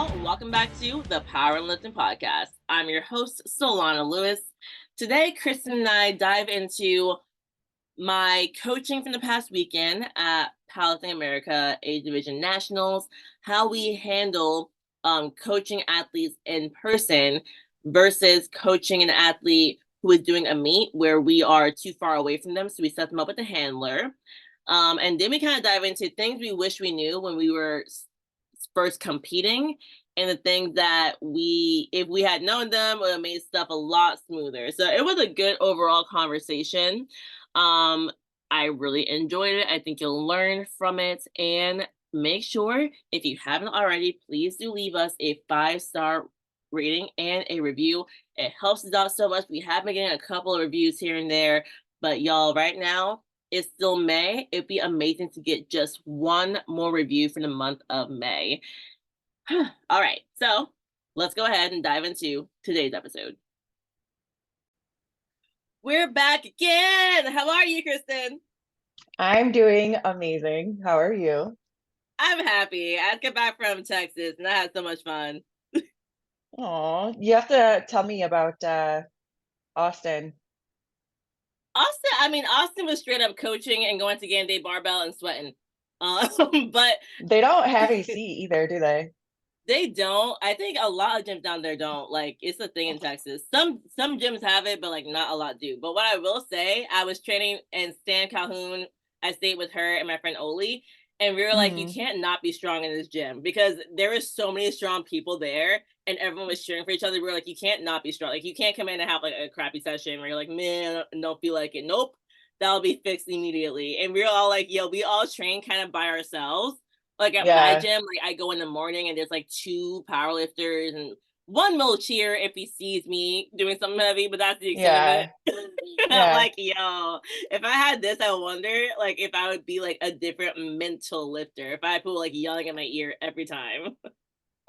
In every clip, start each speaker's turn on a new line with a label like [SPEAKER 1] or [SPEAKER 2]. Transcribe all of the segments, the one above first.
[SPEAKER 1] y'all. Welcome back to the Power and Lifting Podcast. I'm your host, Solana Lewis. Today, Kristen and I dive into my coaching from the past weekend at Powerlifting America A Division Nationals, how we handle coaching athletes in person versus coaching an athlete who is doing a meet where we are too far away from them. So we set them up with a handler. And then we kind of dive into things we wish we knew when we were first competing, and the things that if we had known them, would have made stuff a lot smoother. So it was a good overall conversation. I really enjoyed it. I think you'll learn from it. And make sure, if you haven't already, please do leave us a 5-star rating and a review. It helps us out so much. We have been getting a couple of reviews here and there, but y'all, right now, it's still May. It'd be amazing to get just one more review for the month of May. All right, so let's go ahead and dive into today's episode. We're back again. How are you, Kristen?
[SPEAKER 2] I'm doing amazing. How are you?
[SPEAKER 1] I'm happy. I got back from Texas and I had so much fun.
[SPEAKER 2] Oh, you have to tell me about Austin.
[SPEAKER 1] Austin was straight up coaching and going to game day barbell and sweating. But
[SPEAKER 2] They don't have AC either, do they?
[SPEAKER 1] they don't. I think a lot of gyms down there don't. Like, it's a thing in Texas. Some gyms have it, but like not a lot do. But what I will say, I was training in Stan Calhoun. I stayed with her and my friend Oli, and we were like, you
[SPEAKER 2] Mm,
[SPEAKER 1] can't not be strong in this gym because there is so many strong people there, and everyone was cheering for each other. We were like, you can't not be strong. Like, you can't come in and have like a crappy session where you're like, man, don't feel like it. Nope, that'll be fixed immediately. And we were all like, yo, we all train kind of by ourselves. Like at my
[SPEAKER 2] yeah,
[SPEAKER 1] gym, like I go in the morning and there's like 2 powerlifters and one will cheer if he sees me doing something heavy, but that's the extent of it.
[SPEAKER 2] yeah,
[SPEAKER 1] I'm
[SPEAKER 2] yeah.
[SPEAKER 1] like, yo, if I had this, I wonder like if I would be like a different mental lifter if I had people like yelling in my ear every time.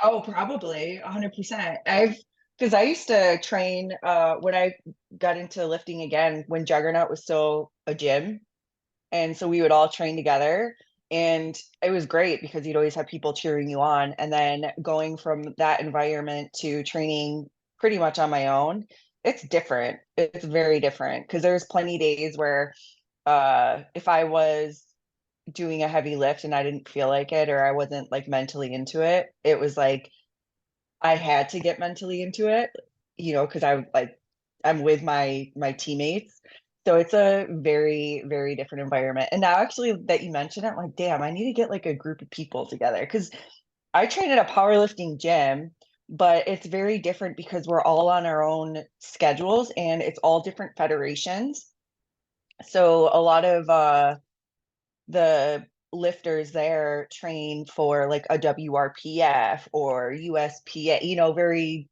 [SPEAKER 2] Oh, probably 100%. Because I used to train when I got into lifting again when Juggernaut was still a gym. And so we would all train together. And it was great because you'd always have people cheering you on. And then going from that environment to training pretty much on my own, it's different. It's very different because there's plenty days where if I was doing a heavy lift and I didn't feel like it or I wasn't like mentally into it, it was like I had to get mentally into it, because I'm with my teammates. So it's a very, very different environment. And now actually that you mentioned it, I'm like, damn, I need to get like a group of people together because I train at a powerlifting gym, but it's very different because we're all on our own schedules and it's all different federations. So a lot of the lifters there train for like a WRPF or USPA, very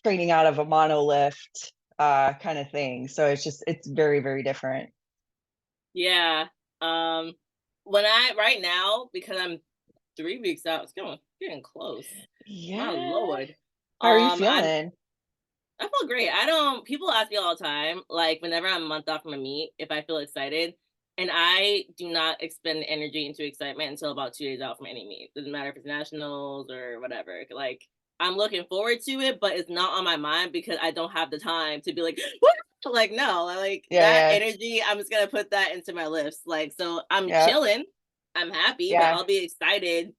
[SPEAKER 2] training out of a monolift kind of thing. So it's very, very different.
[SPEAKER 1] Yeah. Um when I right now, because I'm 3 weeks out, it's getting close. My
[SPEAKER 2] Yeah.
[SPEAKER 1] lord.
[SPEAKER 2] How are you
[SPEAKER 1] I'm
[SPEAKER 2] feeling?
[SPEAKER 1] I feel great. I don't, people ask me all the time, like whenever I'm a month off from a meet, if I feel excited. And I do not expend energy into excitement until about 2 days out from any meet. Doesn't matter if it's nationals or whatever. Like, I'm looking forward to it, but it's not on my mind because I don't have the time to be like, what? Like, no, like
[SPEAKER 2] Yeah,
[SPEAKER 1] that
[SPEAKER 2] yeah,
[SPEAKER 1] energy, I'm just gonna put that into my lifts. Like, so I'm
[SPEAKER 2] yeah,
[SPEAKER 1] chilling, I'm happy, but
[SPEAKER 2] yeah.
[SPEAKER 1] I'll be excited.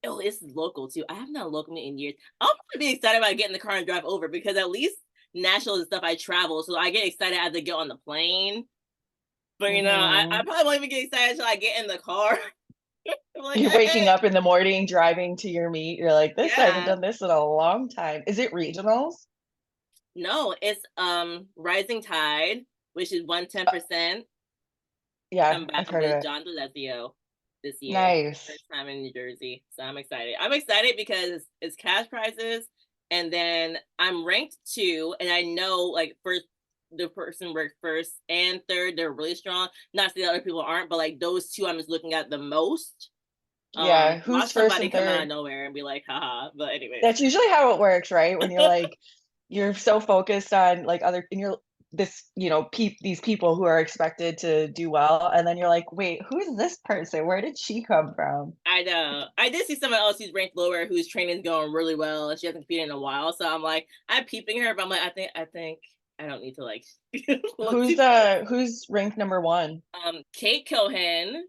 [SPEAKER 1] Oh, it's local too. I haven't done a local meet in years. I'll probably be excited about getting in the car and drive over because at least nationals and stuff I travel, so I get excited as I get on the plane. But I
[SPEAKER 2] Hmm.
[SPEAKER 1] probably won't even get excited until I get in the car. I'm like,
[SPEAKER 2] You're waking
[SPEAKER 1] hey,
[SPEAKER 2] up in the morning, driving to your meet. You're like, this, I haven't
[SPEAKER 1] yeah.
[SPEAKER 2] done this in a long time. Is it regionals?
[SPEAKER 1] No, it's Rising Tide, which is 110%.
[SPEAKER 2] Yeah,
[SPEAKER 1] Come back
[SPEAKER 2] I've heard of
[SPEAKER 1] with
[SPEAKER 2] it.
[SPEAKER 1] John DeLezio this year.
[SPEAKER 2] Nice.
[SPEAKER 1] First time in New Jersey. So I'm excited. I'm excited because it's cash prizes. And then I'm ranked 2. And I know like first the person ranked first and third, they're really strong. Not that the other people aren't, but like those 2 I'm just looking at the most.
[SPEAKER 2] Yeah. Who's
[SPEAKER 1] Watch
[SPEAKER 2] first
[SPEAKER 1] somebody
[SPEAKER 2] and
[SPEAKER 1] come out
[SPEAKER 2] third?
[SPEAKER 1] of nowhere and be like, haha. But anyways.
[SPEAKER 2] That's usually how it works, right? When you're like, you're so focused on like other, and you're this, these people who are expected to do well. And then you're like, wait, who is this person? Where did she come from?
[SPEAKER 1] I know. I did see someone else who's ranked lower whose training's going really well and she hasn't competed in a while. So I'm like, I'm peeping her, but I'm like, I think I don't need to like look too close.
[SPEAKER 2] Who's ranked number one?
[SPEAKER 1] Kate Cohen,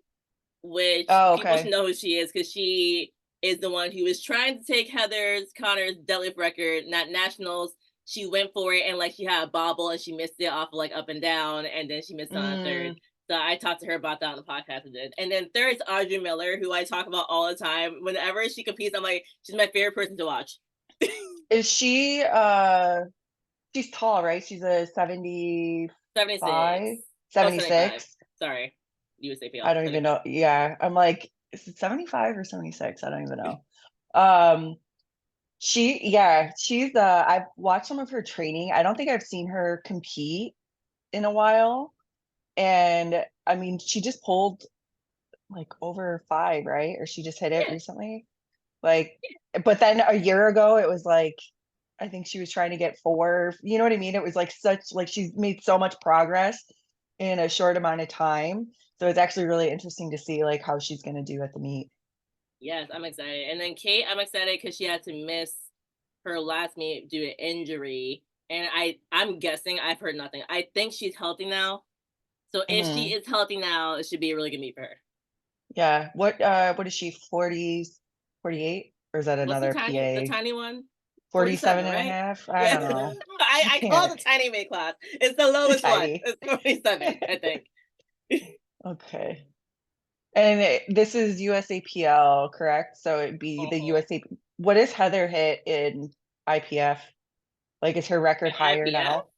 [SPEAKER 1] which
[SPEAKER 2] Oh,
[SPEAKER 1] people should
[SPEAKER 2] okay.
[SPEAKER 1] know who she is because she is the one who was trying to take Connor's deadlift record, not nationals. She went for it and like she had a bobble and she missed it off of, like up and down, and then she missed on a third.
[SPEAKER 2] Mm,
[SPEAKER 1] So I talked to her about that on the podcast I did. And then third is Audrey Miller, who I talk about all the time. Whenever she competes, I'm like, she's my favorite person to watch.
[SPEAKER 2] is she she's tall, right? She's a
[SPEAKER 1] 76.
[SPEAKER 2] 75,
[SPEAKER 1] Oh, 75.
[SPEAKER 2] 76.
[SPEAKER 1] Sorry. USAPL,
[SPEAKER 2] I don't even
[SPEAKER 1] 75.
[SPEAKER 2] know. Yeah, I'm like, is it 75 or 76? I don't even know. Um, she's I've watched some of her training. I don't think I've seen her compete in a while. And I mean, she just pulled like over 5, right? Or she just hit it
[SPEAKER 1] Yeah.
[SPEAKER 2] recently. Like, but then a year ago, it was like, I think she was trying to get 4. You know what I mean? It was like she's made so much progress in a short amount of time. So it's actually really interesting to see like how she's going to do at the meet.
[SPEAKER 1] Yes, I'm excited. And then Kate, I'm excited because she had to miss her last meet due to injury. And I'm guessing, I've heard nothing. I think she's healthy now. So if she
[SPEAKER 2] Hmm.
[SPEAKER 1] is healthy now, it should be a really good meet for her.
[SPEAKER 2] Yeah. What is she, 40, 48? Or is that
[SPEAKER 1] What's
[SPEAKER 2] another
[SPEAKER 1] the
[SPEAKER 2] PA?
[SPEAKER 1] tiny one?
[SPEAKER 2] 47
[SPEAKER 1] 47,
[SPEAKER 2] and a
[SPEAKER 1] right?
[SPEAKER 2] half? I
[SPEAKER 1] Yeah.
[SPEAKER 2] don't know.
[SPEAKER 1] I call it the tiny mid class. It's the lowest one.
[SPEAKER 2] Tiny.
[SPEAKER 1] It's 47, I think.
[SPEAKER 2] Okay. And this is USAPL, correct? So it'd be the
[SPEAKER 1] Mhm.
[SPEAKER 2] USA. What is Heather hit in IPF? Like, is her record
[SPEAKER 1] And
[SPEAKER 2] higher
[SPEAKER 1] IPF?
[SPEAKER 2] now?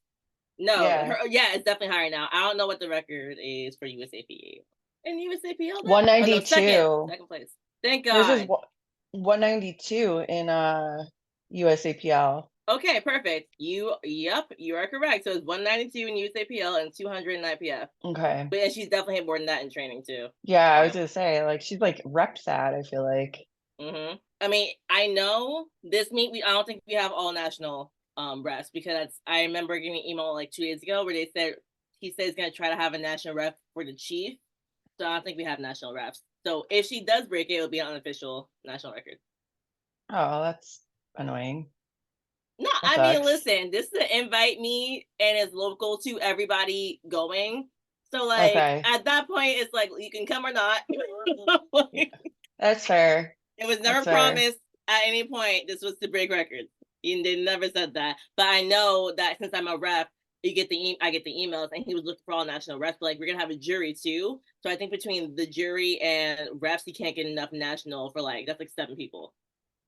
[SPEAKER 1] No,
[SPEAKER 2] Yeah.
[SPEAKER 1] yeah, it's definitely higher now. I don't know what the record is for USAPL. And USAPL then? Oh no, second.
[SPEAKER 2] 192.
[SPEAKER 1] Second place. Thank
[SPEAKER 2] Hers is
[SPEAKER 1] God.
[SPEAKER 2] 192 in USAPL.
[SPEAKER 1] Okay, perfect. Yep, you are correct. So it's 192 in USAPL and 200 in IPF.
[SPEAKER 2] Okay.
[SPEAKER 1] But yeah, she's definitely hit more than that in training too.
[SPEAKER 2] Yeah, I was
[SPEAKER 1] Wild.
[SPEAKER 2] gonna say, like, she's like rep that, I feel like.
[SPEAKER 1] I mean, I know this meet. I don't think we have all national refs because I remember getting an email like 2 days ago where they said he said he's gonna try to have a national ref for the chief. So I don't think we have national refs. So if she does break it, it'll be an unofficial national record.
[SPEAKER 2] Oh, that's annoying.
[SPEAKER 1] No,
[SPEAKER 2] That
[SPEAKER 1] I mean,
[SPEAKER 2] sucks.
[SPEAKER 1] listen, this is an invite me and it's local to everybody going. So like
[SPEAKER 2] Okay.
[SPEAKER 1] at that point, it's like you can come or not. Like,
[SPEAKER 2] That's fair.
[SPEAKER 1] it was
[SPEAKER 2] That's
[SPEAKER 1] never
[SPEAKER 2] fair.
[SPEAKER 1] promised at any point this was to break records. They never said that. But I know that since I'm a rep, I get the emails, and he was looking for all national refs. But like we're gonna have a jury too. So I think between the jury and refs, you can't get enough national for like that's like 7 people.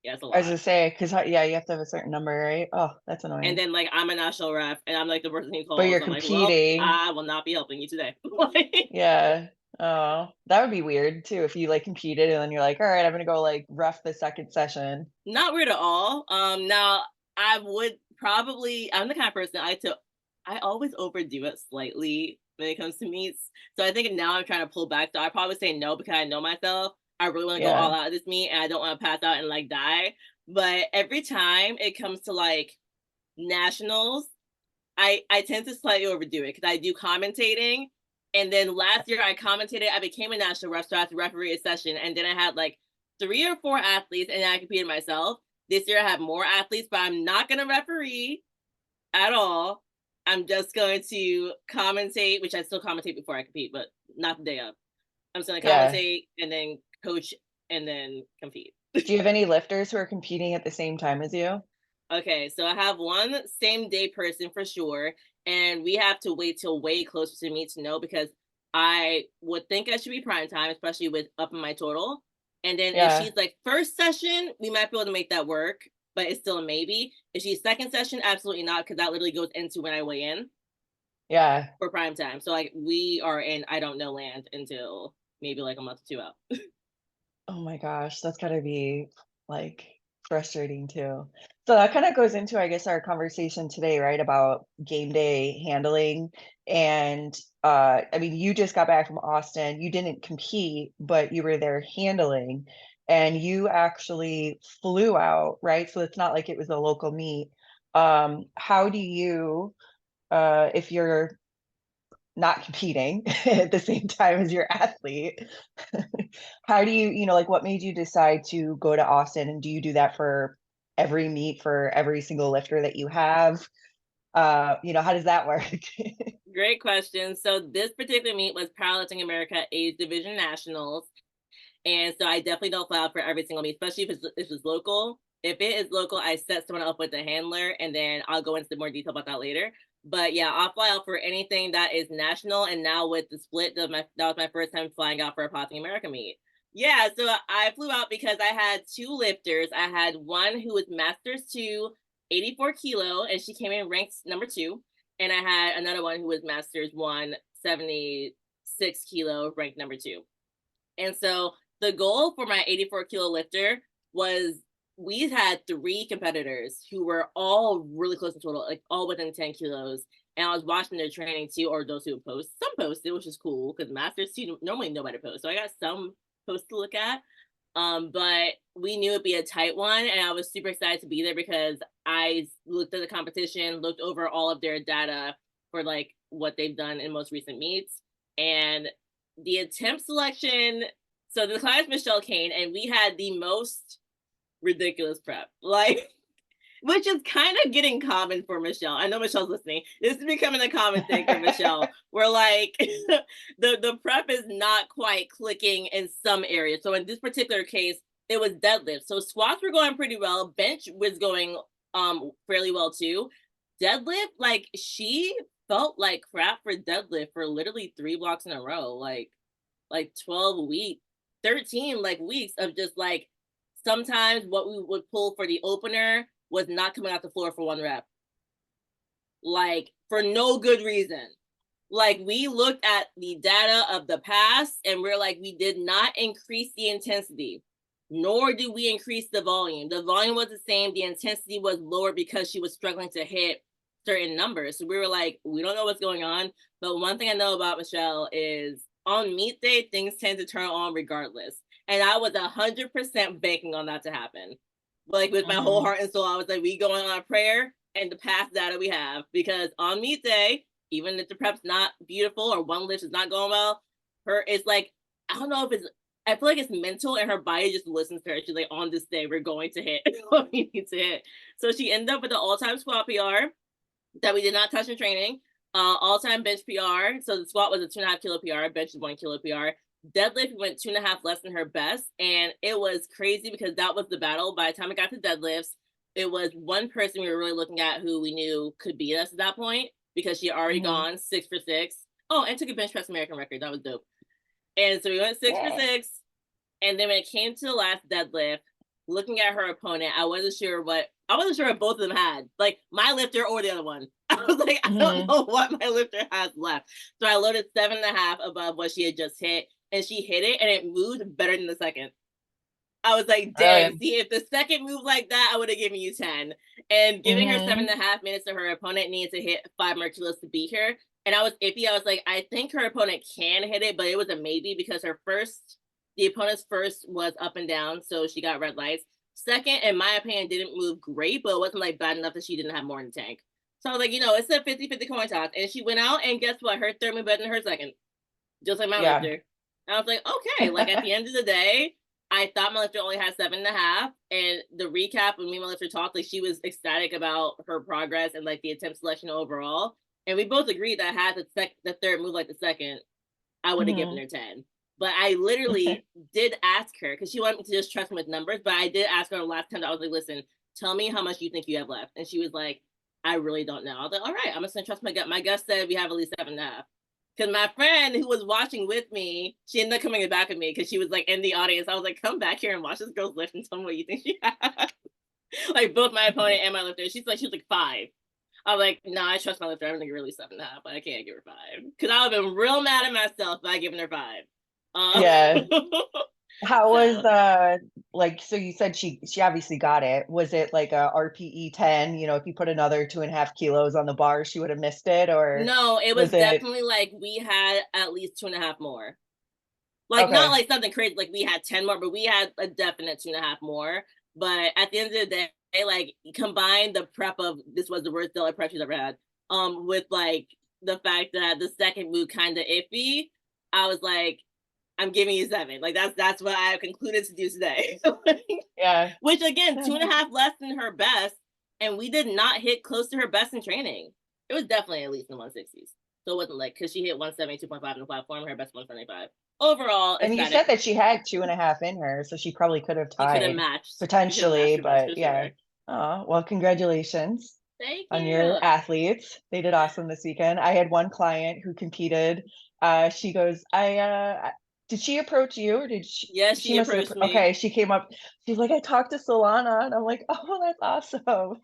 [SPEAKER 1] Yeah, it's a
[SPEAKER 2] I was
[SPEAKER 1] lot.
[SPEAKER 2] gonna say, because yeah, you have to have a certain number, right? Oh, that's
[SPEAKER 1] And
[SPEAKER 2] annoying.
[SPEAKER 1] then like I'm a national ref, and I'm like the person who
[SPEAKER 2] But you're
[SPEAKER 1] calls. I'm like, well,
[SPEAKER 2] competing.
[SPEAKER 1] I will not be helping you today. Like,
[SPEAKER 2] Yeah. Oh, that would be weird too if you like competed and then you're like, all right, I'm gonna go like ref the second session.
[SPEAKER 1] not weird at all. Now I would probably. I'm the kind of person I always overdo it slightly when it comes to meets. So I think now I'm trying to pull back. So I probably say no because I know myself. I really want to go all
[SPEAKER 2] Yeah.
[SPEAKER 1] out at this meet, and I don't want to pass out and like die. But every time it comes to like nationals, I tend to slightly overdo it because I do commentating. And then last year I commentated, I became a national ref, so I had to referee a session. And then I had like 3 or 4 athletes, and then I competed myself. This year I have more athletes, but I'm not going to referee at all. I'm just going to commentate, which I still commentate before I compete, but not the day of. I'm just going to
[SPEAKER 2] Yeah.
[SPEAKER 1] commentate and then coach and then compete.
[SPEAKER 2] Do you have any lifters who are competing at the same time as you?
[SPEAKER 1] Okay, so I have one same day person for sure, and we have to wait till way closer to me to know because I would think I should be prime time, especially with upping my total. And then if
[SPEAKER 2] Yeah.
[SPEAKER 1] she's like first session, we might be able to make that work, but it's still a maybe. If she's second session, absolutely not, because that literally goes into when I weigh in
[SPEAKER 2] Yeah.
[SPEAKER 1] for prime time. So like we are in I don't know land until maybe like a month or two out.
[SPEAKER 2] Oh my gosh, that's gotta be like frustrating too. So that kind of goes into, I guess, our conversation today, right? About game day handling. And I mean, you just got back from Austin. You didn't compete, but you were there handling, and you actually flew out, right? So it's not like it was a local meet. How do you, if you're not competing at the same time as your athlete. How do you, like what made you decide to go to Austin, and do you do that for every meet for every single lifter that you have? How does that work?
[SPEAKER 1] Great question. So this particular meet was Powerlifting America Age Division Nationals. And so I definitely don't fly out for every single meet, especially if it's local. If it is local, I set someone up with a handler, and then I'll go into more detail about that later. But yeah, I'll fly out for anything that is national. And now with the split, that was my first time flying out for a Powerlifting America meet. Yeah, so I flew out because I had two lifters. I had one who was Masters 2, 84 kilo, and she came in ranked number 2. And I had another one who was Masters 1, 76 kilo, ranked number 2. And so the goal for my 84 kilo lifter was, we had 3 competitors who were all really close in total, like all within 10 kilos. And I was watching their training too, or those who would post. Some posted, which is cool because Masters 2, normally nobody posts. So I got some posts to look at. But we knew it'd be a tight one, and I was super excited to be there because I looked at the competition, looked over all of their data for like what they've done in most recent meets, and the attempt selection. So the class Michelle Kane, and we had the most ridiculous prep, like, which is kind of getting common for Michelle. I know Michelle's listening. This is becoming a common thing for Michelle, where like the prep is not quite clicking in some areas. So in this particular case, it was deadlift. So squats were going pretty well. Bench was going fairly well too. Deadlift, like she felt like crap for deadlift for literally 3 blocks in a row, like 12 weeks, 13 like weeks of just like, sometimes what we would pull for the opener was not coming off the floor for 1 rep, like for no good reason. Like we looked at the data of the past and we're like, we did not increase the intensity, nor did we increase the volume. The volume was the same, the intensity was lower because she was struggling to hit certain numbers. So we were like, we don't know what's going on. But one thing I know about Michelle is on meet day, things tend to turn on regardless. And I was 100% banking on that to happen. Like with my whole
[SPEAKER 2] Mhm.
[SPEAKER 1] heart and soul, I was like, we going on a prayer and the past data we have. Because on meet day, even if the prep's not beautiful or one lift is not going well, it's like, I don't know if it's, I feel like it's mental and her body just listens to her. She's like, on this day, we're going to hit what we need to hit. So she ended up with the all-time squat PR that we did not touch in training. All-time bench PR. So the squat was a 2.5 kilo PR, bench is 1 kilo PR. Deadlift went 2.5 less than her best, and it was crazy because that was the battle. By the time it got to deadlifts, it was one person we were really looking at who we knew could beat us at that point because she had already
[SPEAKER 2] Mhm.
[SPEAKER 1] gone 6 for 6. Oh, and took a bench press American record. That was dope. And so we went 6 for
[SPEAKER 2] Yeah.
[SPEAKER 1] 6. And then when it came to the last deadlift, looking at her opponent, I wasn't sure what both of them had. Like my lifter or the other one. I was like, I don't
[SPEAKER 2] Mhm.
[SPEAKER 1] know what my lifter has left. So I loaded 7.5 above what she had just hit, and she hit it, and it moved better than the second. I was like, dang,
[SPEAKER 2] Really?
[SPEAKER 1] see, if the second moved like that, I would have given you 10. And giving her seven
[SPEAKER 2] Mhm.
[SPEAKER 1] and a half minutes to her opponent needed to hit 5 more kilos to beat her. And I was iffy. I was like, I think her opponent can hit it, but it was a maybe because the opponent's first was up and down. So she got red lights. Second, in my opinion, didn't move great, but it wasn't like bad enough that she didn't have more in the tank. So I was like, it's a 50-50 coin toss. And she went out, and guess what? Her third moved better than her second, just like my
[SPEAKER 2] Yeah.
[SPEAKER 1] lifter. And I was like, okay, like at the end of the day, I thought my lifter only had 7.5. And the recap when me and my lifter talked, like she was ecstatic about her progress and like the attempt selection overall. And we both agreed that had the third move like the second, I would have given
[SPEAKER 2] Mhm.
[SPEAKER 1] her 10. But I literally did ask her because she wanted me to just trust me with numbers. But I did ask her the last time. I was like, listen, tell me how much you think you have left. And she was like, I really don't know. I was like, all right, I'm just gonna trust my gut. My gut said we have at least 7.5. Because my friend who was watching with me, she ended up coming back with me because she was like in the audience. I was like, come back here and watch this girl's lift and tell me what you think she has. Like both my opponent and my lifter. She was like 5. I was like, no, I trust my lifter. I'm gonna give her at least 7.5, but I can't give her 5 because I would have been real mad at myself by giving her 5.
[SPEAKER 2] Yeah. How was
[SPEAKER 1] So
[SPEAKER 2] like, so you said she obviously got it. Was it like a RPE 10? If you put another 2.5 kilos on the bar, she would have missed it, or
[SPEAKER 1] no, it was
[SPEAKER 2] was it
[SPEAKER 1] definitely like we had at least 2.5 more. Like not
[SPEAKER 2] okay?
[SPEAKER 1] like something crazy, like we had 10 more, but we had a definite 2.5 more. But at the end of the day, like combine the prep of this was the worst daily prep she's ever had. With like the fact that the second move kind of iffy, I was like, I'm giving you 7. Like that's what I concluded to do today.
[SPEAKER 2] Yeah.
[SPEAKER 1] Which again, 2.5 less than her best, and we did not hit close to her best in training. It was definitely at least in the 160s. So it wasn't like because she hit 172.5 in the platform, her best 175. Overall,
[SPEAKER 2] And you said
[SPEAKER 1] aesthetic,
[SPEAKER 2] that she had 2.5 in her, so she probably could have
[SPEAKER 1] we could have
[SPEAKER 2] tied
[SPEAKER 1] matched. We could have matched
[SPEAKER 2] potentially,
[SPEAKER 1] her best
[SPEAKER 2] but
[SPEAKER 1] for
[SPEAKER 2] yeah.
[SPEAKER 1] sure.
[SPEAKER 2] Oh, well, congratulations
[SPEAKER 1] Thank
[SPEAKER 2] on
[SPEAKER 1] you.
[SPEAKER 2] your athletes. They did awesome this weekend. I had one client who competed. She goes, did she approach you or did
[SPEAKER 1] Yes,
[SPEAKER 2] she
[SPEAKER 1] she
[SPEAKER 2] must have,
[SPEAKER 1] approached me.
[SPEAKER 2] okay, she came up, she's like, I talked to Solana, and I'm like, oh, that's awesome.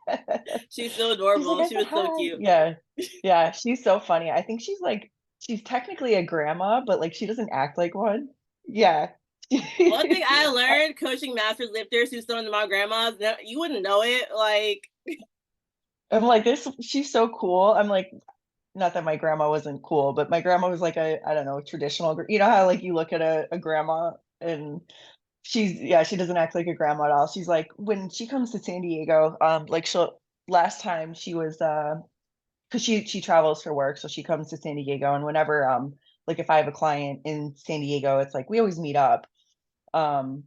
[SPEAKER 1] She's so
[SPEAKER 2] She's like,
[SPEAKER 1] adorable.
[SPEAKER 2] I
[SPEAKER 1] She
[SPEAKER 2] said
[SPEAKER 1] was so
[SPEAKER 2] hi.
[SPEAKER 1] cute.
[SPEAKER 2] Yeah. Yeah, she's so funny. I think she's technically a grandma, but like she doesn't act like one. Yeah.
[SPEAKER 1] One thing I learned coaching master lifters who's still in my grandmas, you wouldn't know it. Like,
[SPEAKER 2] I'm like, this, she's so cool. I'm like, not that my grandma wasn't cool, but my grandma was like I don't know, traditional, you know how like you look at a grandma and yeah, she doesn't act like a grandma at all. She's like, when she comes to San Diego, like last time she was, because she travels for work, so she comes to San Diego, and whenever, like if I have a client in San Diego, it's like we always meet up. Um,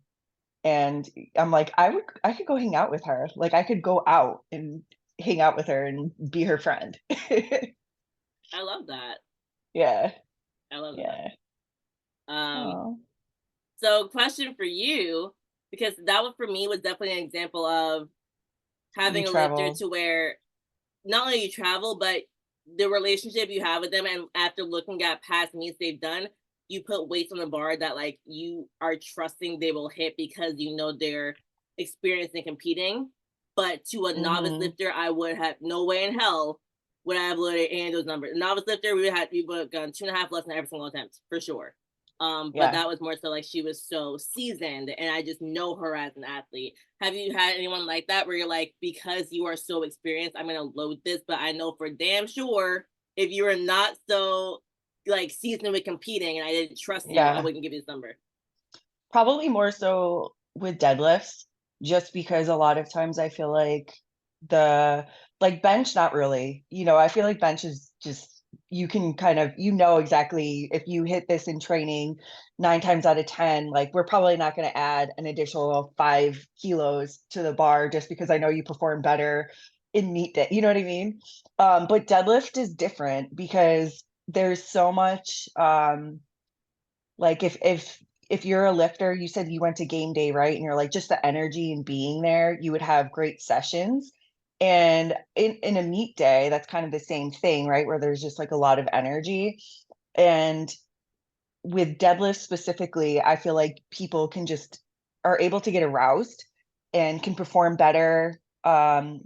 [SPEAKER 2] and I'm like, I could go hang out with her. Like I could go out and hang out with her and be her friend.
[SPEAKER 1] I love that.
[SPEAKER 2] Yeah,
[SPEAKER 1] I love that.
[SPEAKER 2] yeah.
[SPEAKER 1] Um,
[SPEAKER 2] Oh,
[SPEAKER 1] so question for you, because that one for me was definitely an example of
[SPEAKER 2] you
[SPEAKER 1] having a lifter
[SPEAKER 2] travel.
[SPEAKER 1] to where not only you travel, but the relationship you have with them, and after looking at past meets they've done, you put weights on the bar that like you are trusting they will hit because you know they're experienced in competing. But to a novice
[SPEAKER 2] Hmm.
[SPEAKER 1] lifter, I would have no way in hell would I have loaded any of those numbers. A novice lifter, we would have gone 2.5 less than every single attempt for sure. But
[SPEAKER 2] Yeah.
[SPEAKER 1] that was more so like she was so seasoned, and I just know her as an athlete. Have you had anyone like that where you're like, because you are so experienced, I'm gonna load this, but I know for damn sure if you are not so like seasoned with competing and I didn't trust you, I
[SPEAKER 2] Yeah.
[SPEAKER 1] wouldn't give you this number.
[SPEAKER 2] Probably more so with deadlifts, just because a lot of times I feel like the like bench, not really. I feel like bench is just you can kind of exactly if you hit this in training 9 times out of 10, like we're probably not going to add an additional 5 kilos to the bar just because I know you perform better in meet day. You know what I mean? But deadlift is different because there's so much like if you're a lifter, you said you went to game day, right? And you're like just the energy and being there, you would have great sessions. And in a meet day, that's kind of the same thing, right? Where there's just like a lot of energy. And with deadlifts specifically, I feel like people can just are able to get aroused and can perform better on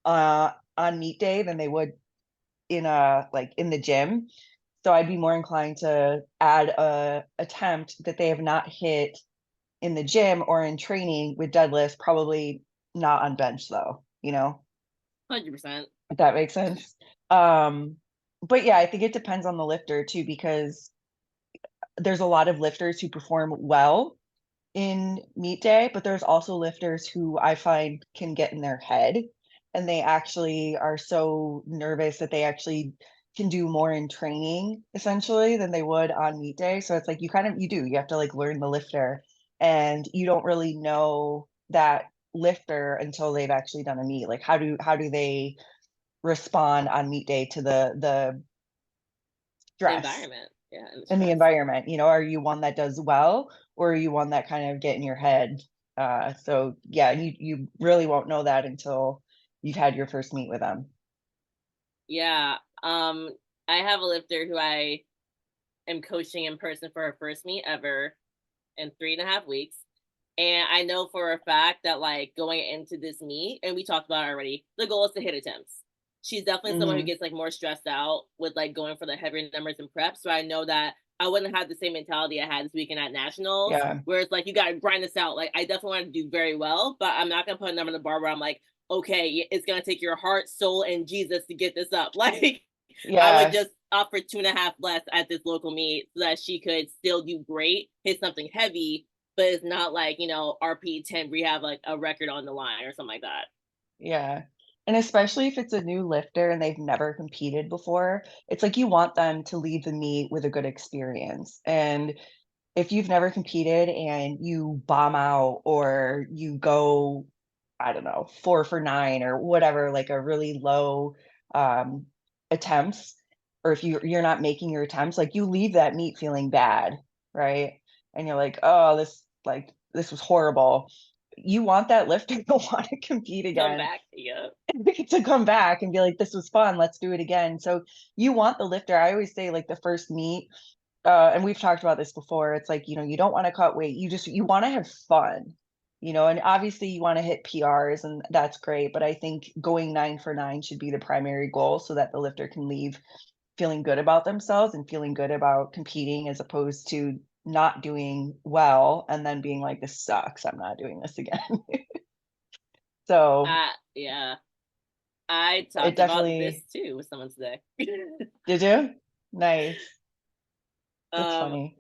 [SPEAKER 2] meet day than they would in the gym. So I'd be more inclined to add a attempt that they have not hit in the gym or in training with deadlifts, probably not on bench though,
[SPEAKER 1] 100%.
[SPEAKER 2] if that makes sense. Um, but yeah, I think it depends on the lifter too, because there's a lot of lifters who perform well in meet day, but there's also lifters who I find can get in their head and they actually are so nervous that they actually can do more in training essentially than they would on meet day. So it's like you have to like learn the lifter and you don't really know that lifter until they've actually done a meet. Like how do they respond on meet day to the
[SPEAKER 1] The
[SPEAKER 2] stress
[SPEAKER 1] environment. Yeah, and the
[SPEAKER 2] in the
[SPEAKER 1] stress.
[SPEAKER 2] environment? Are you one that does well or are you one that kind of get in your head? So yeah, you really won't know that until you've had your first meet with them.
[SPEAKER 1] Yeah. I have a lifter who I am coaching in person for her first meet ever in 3.5 weeks. And I know for a fact that like going into this meet, and we talked about it already, the goal is to hit attempts. She's definitely someone who
[SPEAKER 2] Hmm.
[SPEAKER 1] gets like more stressed out with like going for the heavier numbers and prep. So I know that I wouldn't have the same mentality I had this weekend at nationals,
[SPEAKER 2] Yeah,
[SPEAKER 1] where it's like you gotta grind this out. Like I definitely want to do very well, but I'm not gonna put a number on the bar where I'm like, okay, it's gonna take your heart, soul, and Jesus to get this up. Like I would
[SPEAKER 2] yeah,
[SPEAKER 1] just offer 2.5 less at this local meet so that she could still do great, hit something heavy, but it's not like, RP 10 we have like a record on the line or something like that.
[SPEAKER 2] yeah. And especially if it's a new lifter and they've never competed before, it's like you want them to leave the meet with a good experience. And if you've never competed and you bomb out or you go, I don't know, 4 for 9 or whatever, like a really low, um, attempts, or if you're not making your attempts, like, you leave that meet feeling bad, right? And you're like, "Oh, this was horrible." You want that lifter to wanna compete
[SPEAKER 1] Come
[SPEAKER 2] again,
[SPEAKER 1] back. Yeah.
[SPEAKER 2] to come back and be like, "This was fun, let's do it again." So, you want the lifter, I always say, like, the first meet, and we've talked about this before, it's like, you don't wanna cut weight, you wanna have fun, and obviously you wanna hit PRs, and that's great, but I think going 9 for 9 should be the primary goal so that the lifter can leave feeling good about themselves and feeling good about competing as opposed to not doing well and then being like, "This sucks, I'm not doing this again." So,
[SPEAKER 1] Yeah. I
[SPEAKER 2] it
[SPEAKER 1] talked about this
[SPEAKER 2] definitely.
[SPEAKER 1] too with someone today.
[SPEAKER 2] Did you? Nice. That's
[SPEAKER 1] um,
[SPEAKER 2] funny.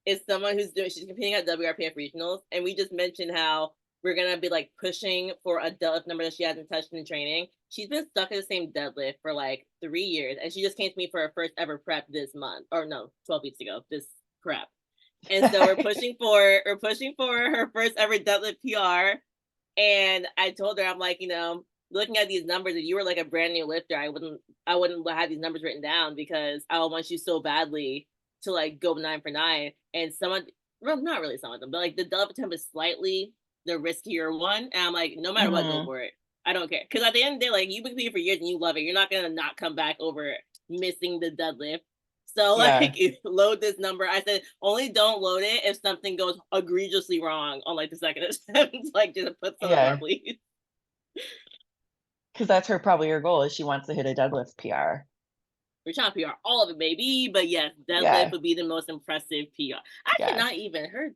[SPEAKER 1] is someone she's competing at WRPF regionals, and we just mentioned how we're gonna be like pushing for a deadlift number that she hasn't touched in training. She's been stuck at the same deadlift for like 3 years, and she just came to me for her first ever prep this month, or no, 12 weeks ago. This prep, and so we're pushing for her first ever deadlift PR. And I told her, I'm like, looking at these numbers, if you were like a brand new lifter, I wouldn't have these numbers written down because I want you so badly to like go 9 for 9. And well, not really some of them, but like the deadlift attempt is slightly the riskier one. And I'm like, no matter what, go
[SPEAKER 2] Mhm.
[SPEAKER 1] for it. I don't care. Because at the end of the day, like you've been competing for years and you love it. You're not gonna not come back over missing the deadlift. So like
[SPEAKER 2] Yeah,
[SPEAKER 1] load this number. I said only don't load it if something goes egregiously wrong on like the second attempt. Like just put some on the bar,
[SPEAKER 2] yeah,
[SPEAKER 1] please.
[SPEAKER 2] because that's probably her goal is she wants to hit a deadlift PR.
[SPEAKER 1] We're trying to PR all of it, maybe, but yes, deadlift
[SPEAKER 2] Yeah,
[SPEAKER 1] would be the most impressive PR. Actually,
[SPEAKER 2] yeah.
[SPEAKER 1] not even her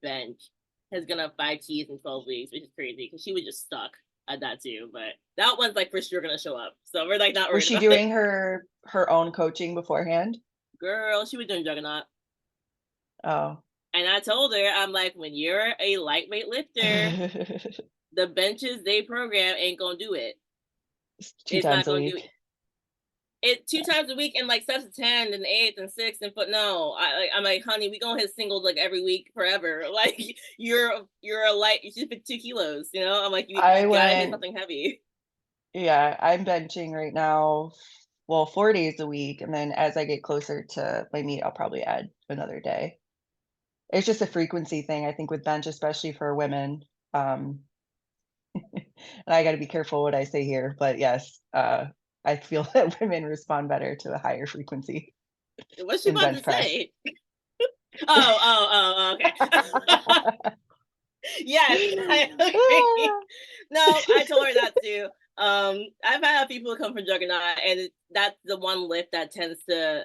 [SPEAKER 1] bench has gone up 5 Ts in 12 weeks, which is crazy because she was just stuck at that too. But that one's like for sure gonna show up, so we're like not
[SPEAKER 2] Was
[SPEAKER 1] worried
[SPEAKER 2] she
[SPEAKER 1] about it.
[SPEAKER 2] doing her own coaching beforehand?
[SPEAKER 1] Girl, she was doing juggernaut,
[SPEAKER 2] Oh.
[SPEAKER 1] and I told her, I'm like, when you're a lightweight lifter, the benches they program ain't gonna do it.
[SPEAKER 2] Two
[SPEAKER 1] It's
[SPEAKER 2] times
[SPEAKER 1] not
[SPEAKER 2] a
[SPEAKER 1] gonna do
[SPEAKER 2] week.
[SPEAKER 1] it. It 2 times a week and like sets of 10 and 8 and 6 and foot. No, I'm like, honey, we gonna hit singles like every week forever. Like you're a light. You should fit 2 kilos. I'm like you
[SPEAKER 2] I
[SPEAKER 1] gotta hit
[SPEAKER 2] went
[SPEAKER 1] something heavy.
[SPEAKER 2] Yeah, I'm benching right now, well, 4 days a week, and then as I get closer to my meet, I'll probably add another day. It's just a frequency thing, I think, with bench, especially for women, um, and I gotta be careful what I say here, but yes, I feel that women respond better to a higher frequency
[SPEAKER 1] What's she
[SPEAKER 2] in
[SPEAKER 1] about
[SPEAKER 2] bench
[SPEAKER 1] to
[SPEAKER 2] press.
[SPEAKER 1] say? Okay. Yes, I agree. No, I told her that too. I've had people come from Juggernaut, and that's the one lift that tends to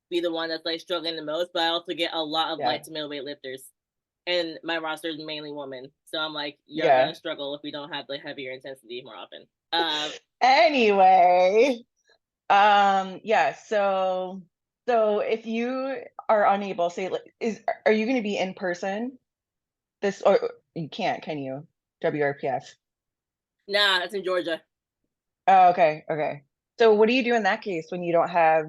[SPEAKER 1] be the one that's like struggling the most. But I also get a lot of
[SPEAKER 2] Yeah,
[SPEAKER 1] light to middleweight lifters, and my roster is mainly women. So I'm like, you're
[SPEAKER 2] yeah.
[SPEAKER 1] gonna struggle if we don't have the heavier intensity more often.
[SPEAKER 2] Anyway, yeah, so if you are unable, say, like, are you gonna be in person? This or you can't, can you? WRPF.
[SPEAKER 1] Nah, that's in Georgia.
[SPEAKER 2] Oh, okay, okay. So what do you do in that case when you don't have,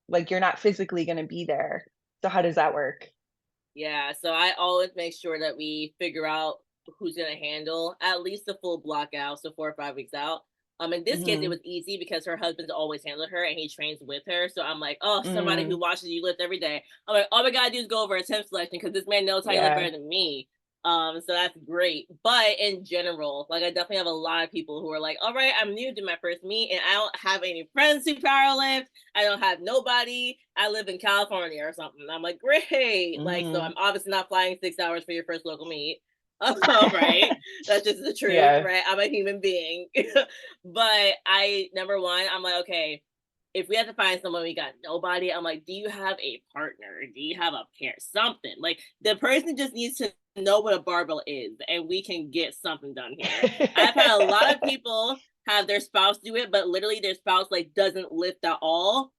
[SPEAKER 2] like, you're not physically gonna be there? So how does that work?
[SPEAKER 1] Yeah, so I always make sure that we figure out who's gonna handle at least the full block out, so 4 or 5 weeks out. In this case, it
[SPEAKER 2] Mhm,
[SPEAKER 1] was easy because her husband's always handled her and he trains with her. So I'm like, oh, somebody who
[SPEAKER 2] mhm,
[SPEAKER 1] watches you lift every day. I'm like, all we gotta do is go over attempt selection because this man knows how you lift
[SPEAKER 2] yeah.
[SPEAKER 1] better than me. So that's great. But in general, like I definitely have a lot of people who are like, all right, I'm new to my first meet and I don't have any friends who powerlift. I don't have nobody. I live in California or something. I'm like, great. Like, so I'm
[SPEAKER 2] Mhm.
[SPEAKER 1] obviously not flying 6 hours for your first local meet. Right. That's just the truth,
[SPEAKER 2] Yeah.
[SPEAKER 1] right? I'm a human being. But number one, I'm like, okay, if we have to find someone, we got nobody. I'm like, do you have a partner? Do you have a pair? Something like the person just needs to know what a barbell is, and we can get something done here. I've had a lot of people have their spouse do it, but literally their spouse like doesn't lift at all.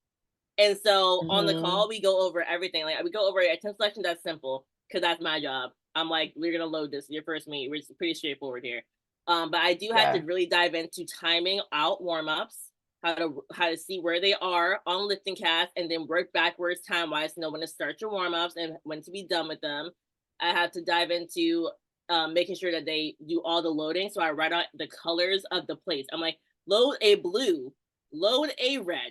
[SPEAKER 1] And so on the call,
[SPEAKER 2] Mhm.
[SPEAKER 1] we go over everything. Like we go over attempt selection. That's simple because that's my job. I'm like, we're gonna load this your first meet. We're pretty straightforward here. But I do have to
[SPEAKER 2] Yeah.
[SPEAKER 1] really dive into timing out warm-ups, how to see where they are on lifting cast, and then work backwards time-wise to know when to start your warm-ups and when to be done with them. I have to dive into making sure that they do all the loading. So I write out the colors of the plates. I'm like, load a blue, load a red,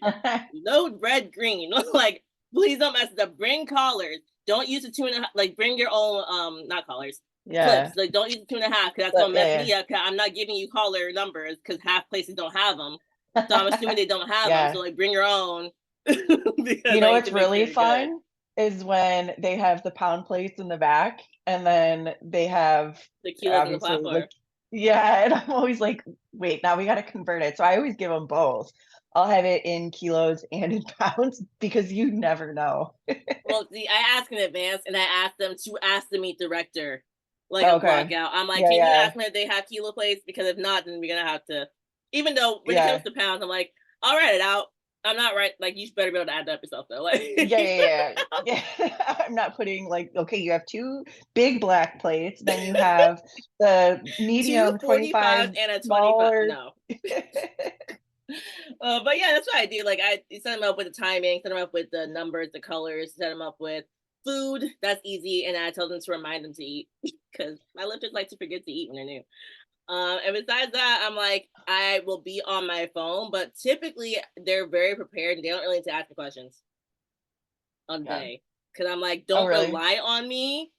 [SPEAKER 1] load red, green. Like, please don't mess it up. Bring collars. Don't use the 2.5. Like, bring your own not collars, clips.
[SPEAKER 2] Yeah.
[SPEAKER 1] Like, don't use the 2.5 because that's
[SPEAKER 2] But
[SPEAKER 1] gonna mess
[SPEAKER 2] yeah,
[SPEAKER 1] me up. Cause I'm not giving you collar numbers because half places don't have them. So I'm assuming they don't have them. So
[SPEAKER 2] yeah.
[SPEAKER 1] like, bring your own because
[SPEAKER 2] You
[SPEAKER 1] I
[SPEAKER 2] know
[SPEAKER 1] need to
[SPEAKER 2] what's
[SPEAKER 1] make sure
[SPEAKER 2] really
[SPEAKER 1] you're good.
[SPEAKER 2] fun is when they have the pound plates in the back, and then they have
[SPEAKER 1] The kilos on the
[SPEAKER 2] obviously
[SPEAKER 1] platform.
[SPEAKER 2] like, yeah, and I'm always like, wait, now we got to convert it. So I always give them both. I'll have it in kilos and in pounds because you never know.
[SPEAKER 1] Well, see, I ask in advance, and I ask them to ask the meet director, like a block
[SPEAKER 2] Okay.
[SPEAKER 1] out. I'm like,
[SPEAKER 2] Yeah,
[SPEAKER 1] can you
[SPEAKER 2] yeah,
[SPEAKER 1] ask me if they have kilo plates? Because if not, then we're gonna have to. Even though when it comes
[SPEAKER 2] yeah.
[SPEAKER 1] to pounds, I'm like, I'll write it out. I'm not right. Like, you better be able to add that up yourself, though. Like,
[SPEAKER 2] Yeah, yeah, yeah. Yeah. I'm not putting like, okay, you have two big black plates, then you have the
[SPEAKER 1] two
[SPEAKER 2] medium
[SPEAKER 1] 45s
[SPEAKER 2] 25
[SPEAKER 1] and a 25.
[SPEAKER 2] smaller.
[SPEAKER 1] No. But yeah, that's what I do. Like, I set them up with the timing, set them up with the numbers, the colors, set them up with food. That's easy, and I tell them to remind them to eat because my lifters like to forget to eat when they're new. And besides that, I'm like, I will be on my phone, but typically they're very prepared and they don't really need to ask me questions on the
[SPEAKER 2] Yeah.
[SPEAKER 1] day. Cause I'm like,
[SPEAKER 2] Oh,
[SPEAKER 1] don't
[SPEAKER 2] really?
[SPEAKER 1] rely on me.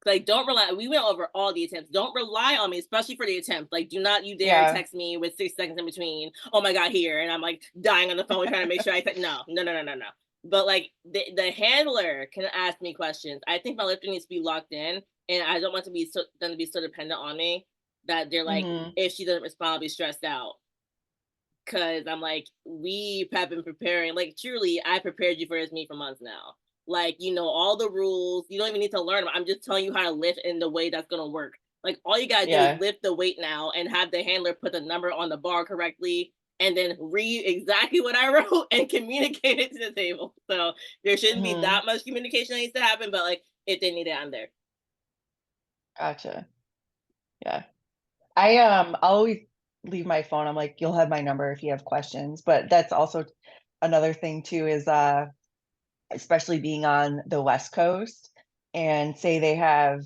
[SPEAKER 1] Like, don't rely. We went over all the attempts. Don't rely on me, especially for the attempt. Like, do not you dare
[SPEAKER 2] Yeah.
[SPEAKER 1] text me with 6 seconds in between. Oh my god, here, and I'm like dying on the phone trying to make sure I said no, no, no, no, no, no. But like the handler can ask me questions. I think my lifter needs to be locked in, and I don't want to be them to be so dependent on me that they're like,
[SPEAKER 2] Mhm.
[SPEAKER 1] if she doesn't respond, I'll be stressed out. Cause I'm like, we have been preparing, like truly, I prepared you for this meet for months now. Like, you know, all the rules. You don't even need to learn them. I'm just telling you how to lift in the way that's gonna work. Like, all you gotta do is
[SPEAKER 2] Yeah.
[SPEAKER 1] lift the weight now and have the handler put the number on the bar correctly and then read exactly what I wrote and communicate it to the table. So there shouldn't be
[SPEAKER 2] Mhm.
[SPEAKER 1] that much communication that needs to happen, but like if they need it, I'm there.
[SPEAKER 2] Gotcha. Yeah. I'll always leave my phone. I'm like, you'll have my number if you have questions. But that's also another thing too is especially being on the West Coast and say they have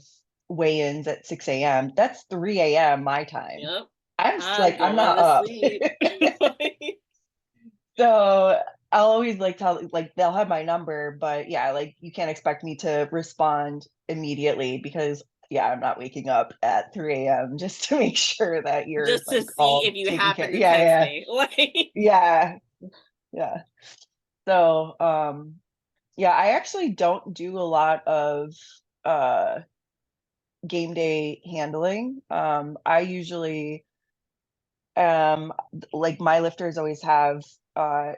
[SPEAKER 2] weigh-ins at 6 a.m. That's 3 a.m. my time.
[SPEAKER 1] Yep. I'm
[SPEAKER 2] Like, I'm
[SPEAKER 1] going
[SPEAKER 2] not
[SPEAKER 1] to
[SPEAKER 2] up.
[SPEAKER 1] sleep.
[SPEAKER 2] So I'll always like tell like they'll have my number, but yeah, like you can't expect me to respond immediately because yeah, I'm not waking up at 3 a.m. just to make sure that you're
[SPEAKER 1] Just to
[SPEAKER 2] like
[SPEAKER 1] see if
[SPEAKER 2] all
[SPEAKER 1] you
[SPEAKER 2] taken
[SPEAKER 1] happen
[SPEAKER 2] care.
[SPEAKER 1] to
[SPEAKER 2] Yeah,
[SPEAKER 1] text
[SPEAKER 2] yeah,
[SPEAKER 1] me. Like,
[SPEAKER 2] yeah, yeah. So yeah, I actually don't do a lot of uh game day handling. I usually like my lifters always have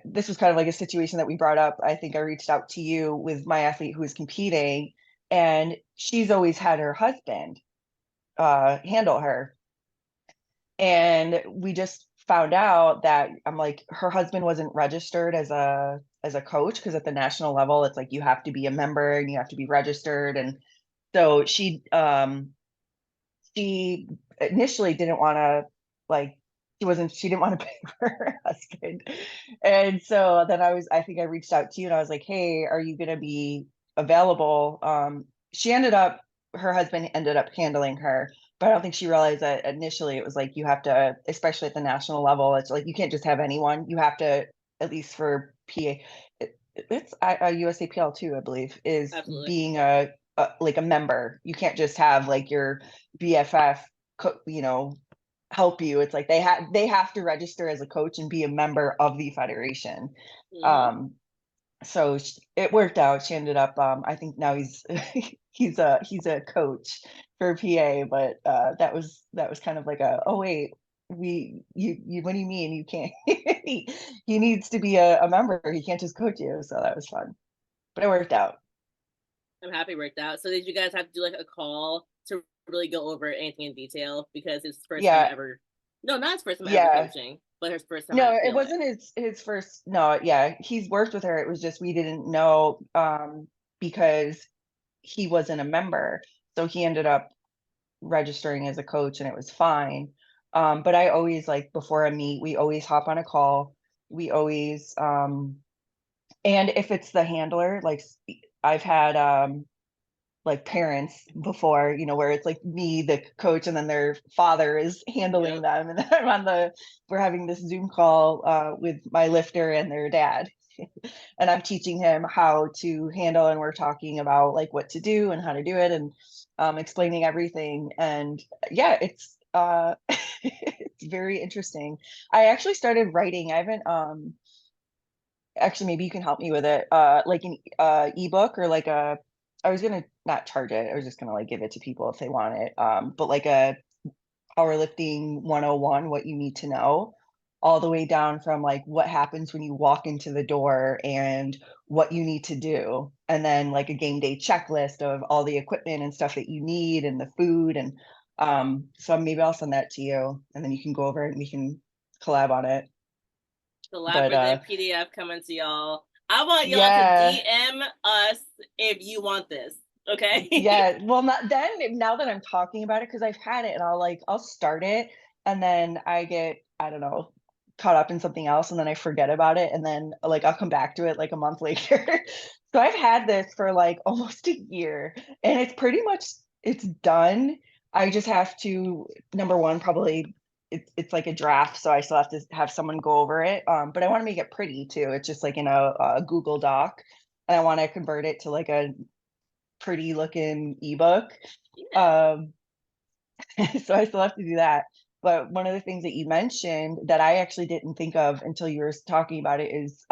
[SPEAKER 2] this was kind of like a situation that we brought up. I think I reached out to you with my athlete who was competing, and she's always had her husband handle her. And we just found out that I'm like her husband wasn't registered as a coach because at the national level it's like you have to be a member and you have to be registered. And so she initially didn't wanna, like she didn't wanna pay for her husband, and so then I think I reached out to you and I was like, "Hey, are you gonna be available?" She ended up her husband ended up handling her, but I don't think she realized that initially it was like you have to, especially at the national level, it's like you can't just have anyone, you have to, at least for PA, it's USAPL too, I believe, is
[SPEAKER 1] absolutely.
[SPEAKER 2] being like a member. You can't just have like your BFF, help you. It's like they have to register as a coach and be a member of the federation.
[SPEAKER 1] Hmm.
[SPEAKER 2] Um, so it worked out. She ended up. I think now he's he's a coach for PA. But that was kind of like a, oh wait, you what do you mean you can't? He needs to be a member. He can't just coach you. So that was fun. But it worked out.
[SPEAKER 1] I'm happy it worked out. So did you guys have to do like a call to really go over anything in detail because it's first time
[SPEAKER 2] Yeah,
[SPEAKER 1] ever? No, not his first time ever
[SPEAKER 2] yeah.
[SPEAKER 1] coaching, but his first time
[SPEAKER 2] No,
[SPEAKER 1] at
[SPEAKER 2] it
[SPEAKER 1] PLA.
[SPEAKER 2] wasn't his first. No, yeah, he's worked with her. It was just we didn't know because he wasn't a member. So he ended up registering as a coach and it was fine. But I always like before a meet, we always hop on a call. We always and if it's the handler, like I've had like parents before, where it's like me, the coach, and then their father is handling
[SPEAKER 1] Yep.
[SPEAKER 2] them. And then we're having this Zoom call with my lifter and their dad. And I'm teaching him how to handle, and we're talking about like what to do and how to do it, and explaining everything. And yeah, it's it's very interesting. I actually started writing. I haven't actually, maybe you can help me with it. Like an ebook, or like I was gonna not charge it. I was just gonna like give it to people if they want it. But like a powerlifting 101, what you need to know, all the way down from like what happens when you walk into the door and what you need to do. And then like a game day checklist of all the equipment and stuff that you need, and the food. And so maybe I'll send that to you, and then you can go over it and we can collab on it. But
[SPEAKER 1] Collaborative PDF coming to y'all. I want y'all to
[SPEAKER 2] yeah.
[SPEAKER 1] DM us if you want this. Okay.
[SPEAKER 2] Yeah, well, not then now that I'm talking about it, because I've had it, and I'll start it, and then I get, I don't know, caught up in something else, and then I forget about it, and then like I'll come back to it like a month later. So I've had this for like almost a year, and it's pretty much it's done. I just have to, number one, probably it's like a draft, so I still have to have someone go over it. But I want to make it pretty too. It's just like in a Google Doc, and I want to convert it to like a pretty looking ebook.
[SPEAKER 1] Yeah.
[SPEAKER 2] Um, so I still have to do that. But one of the things that you mentioned that I actually didn't think of until you were talking about it is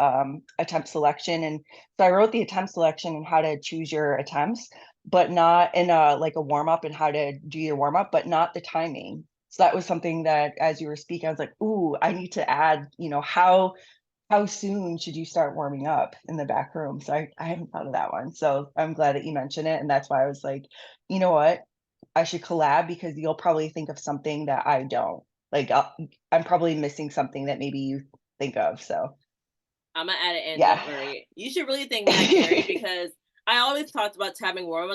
[SPEAKER 2] attempt selection. And so I wrote the attempt selection and how to choose your attempts, but not in a like a warm up and how to do your warm up, but not the timing. So that was something that as you were speaking, I was like, ooh, I need to add, how soon should you start warming up in the back room? So I hadn't thought of that one. So I'm glad that you mentioned it. And that's why I was like, you know what? I should collab, because you'll probably think of something that I don't. Like I'm probably missing something that maybe you think of. So
[SPEAKER 1] I'm gonna add it in.
[SPEAKER 2] yeah.
[SPEAKER 1] Don't worry. You should really thank Matt Gary because I always talked about having warm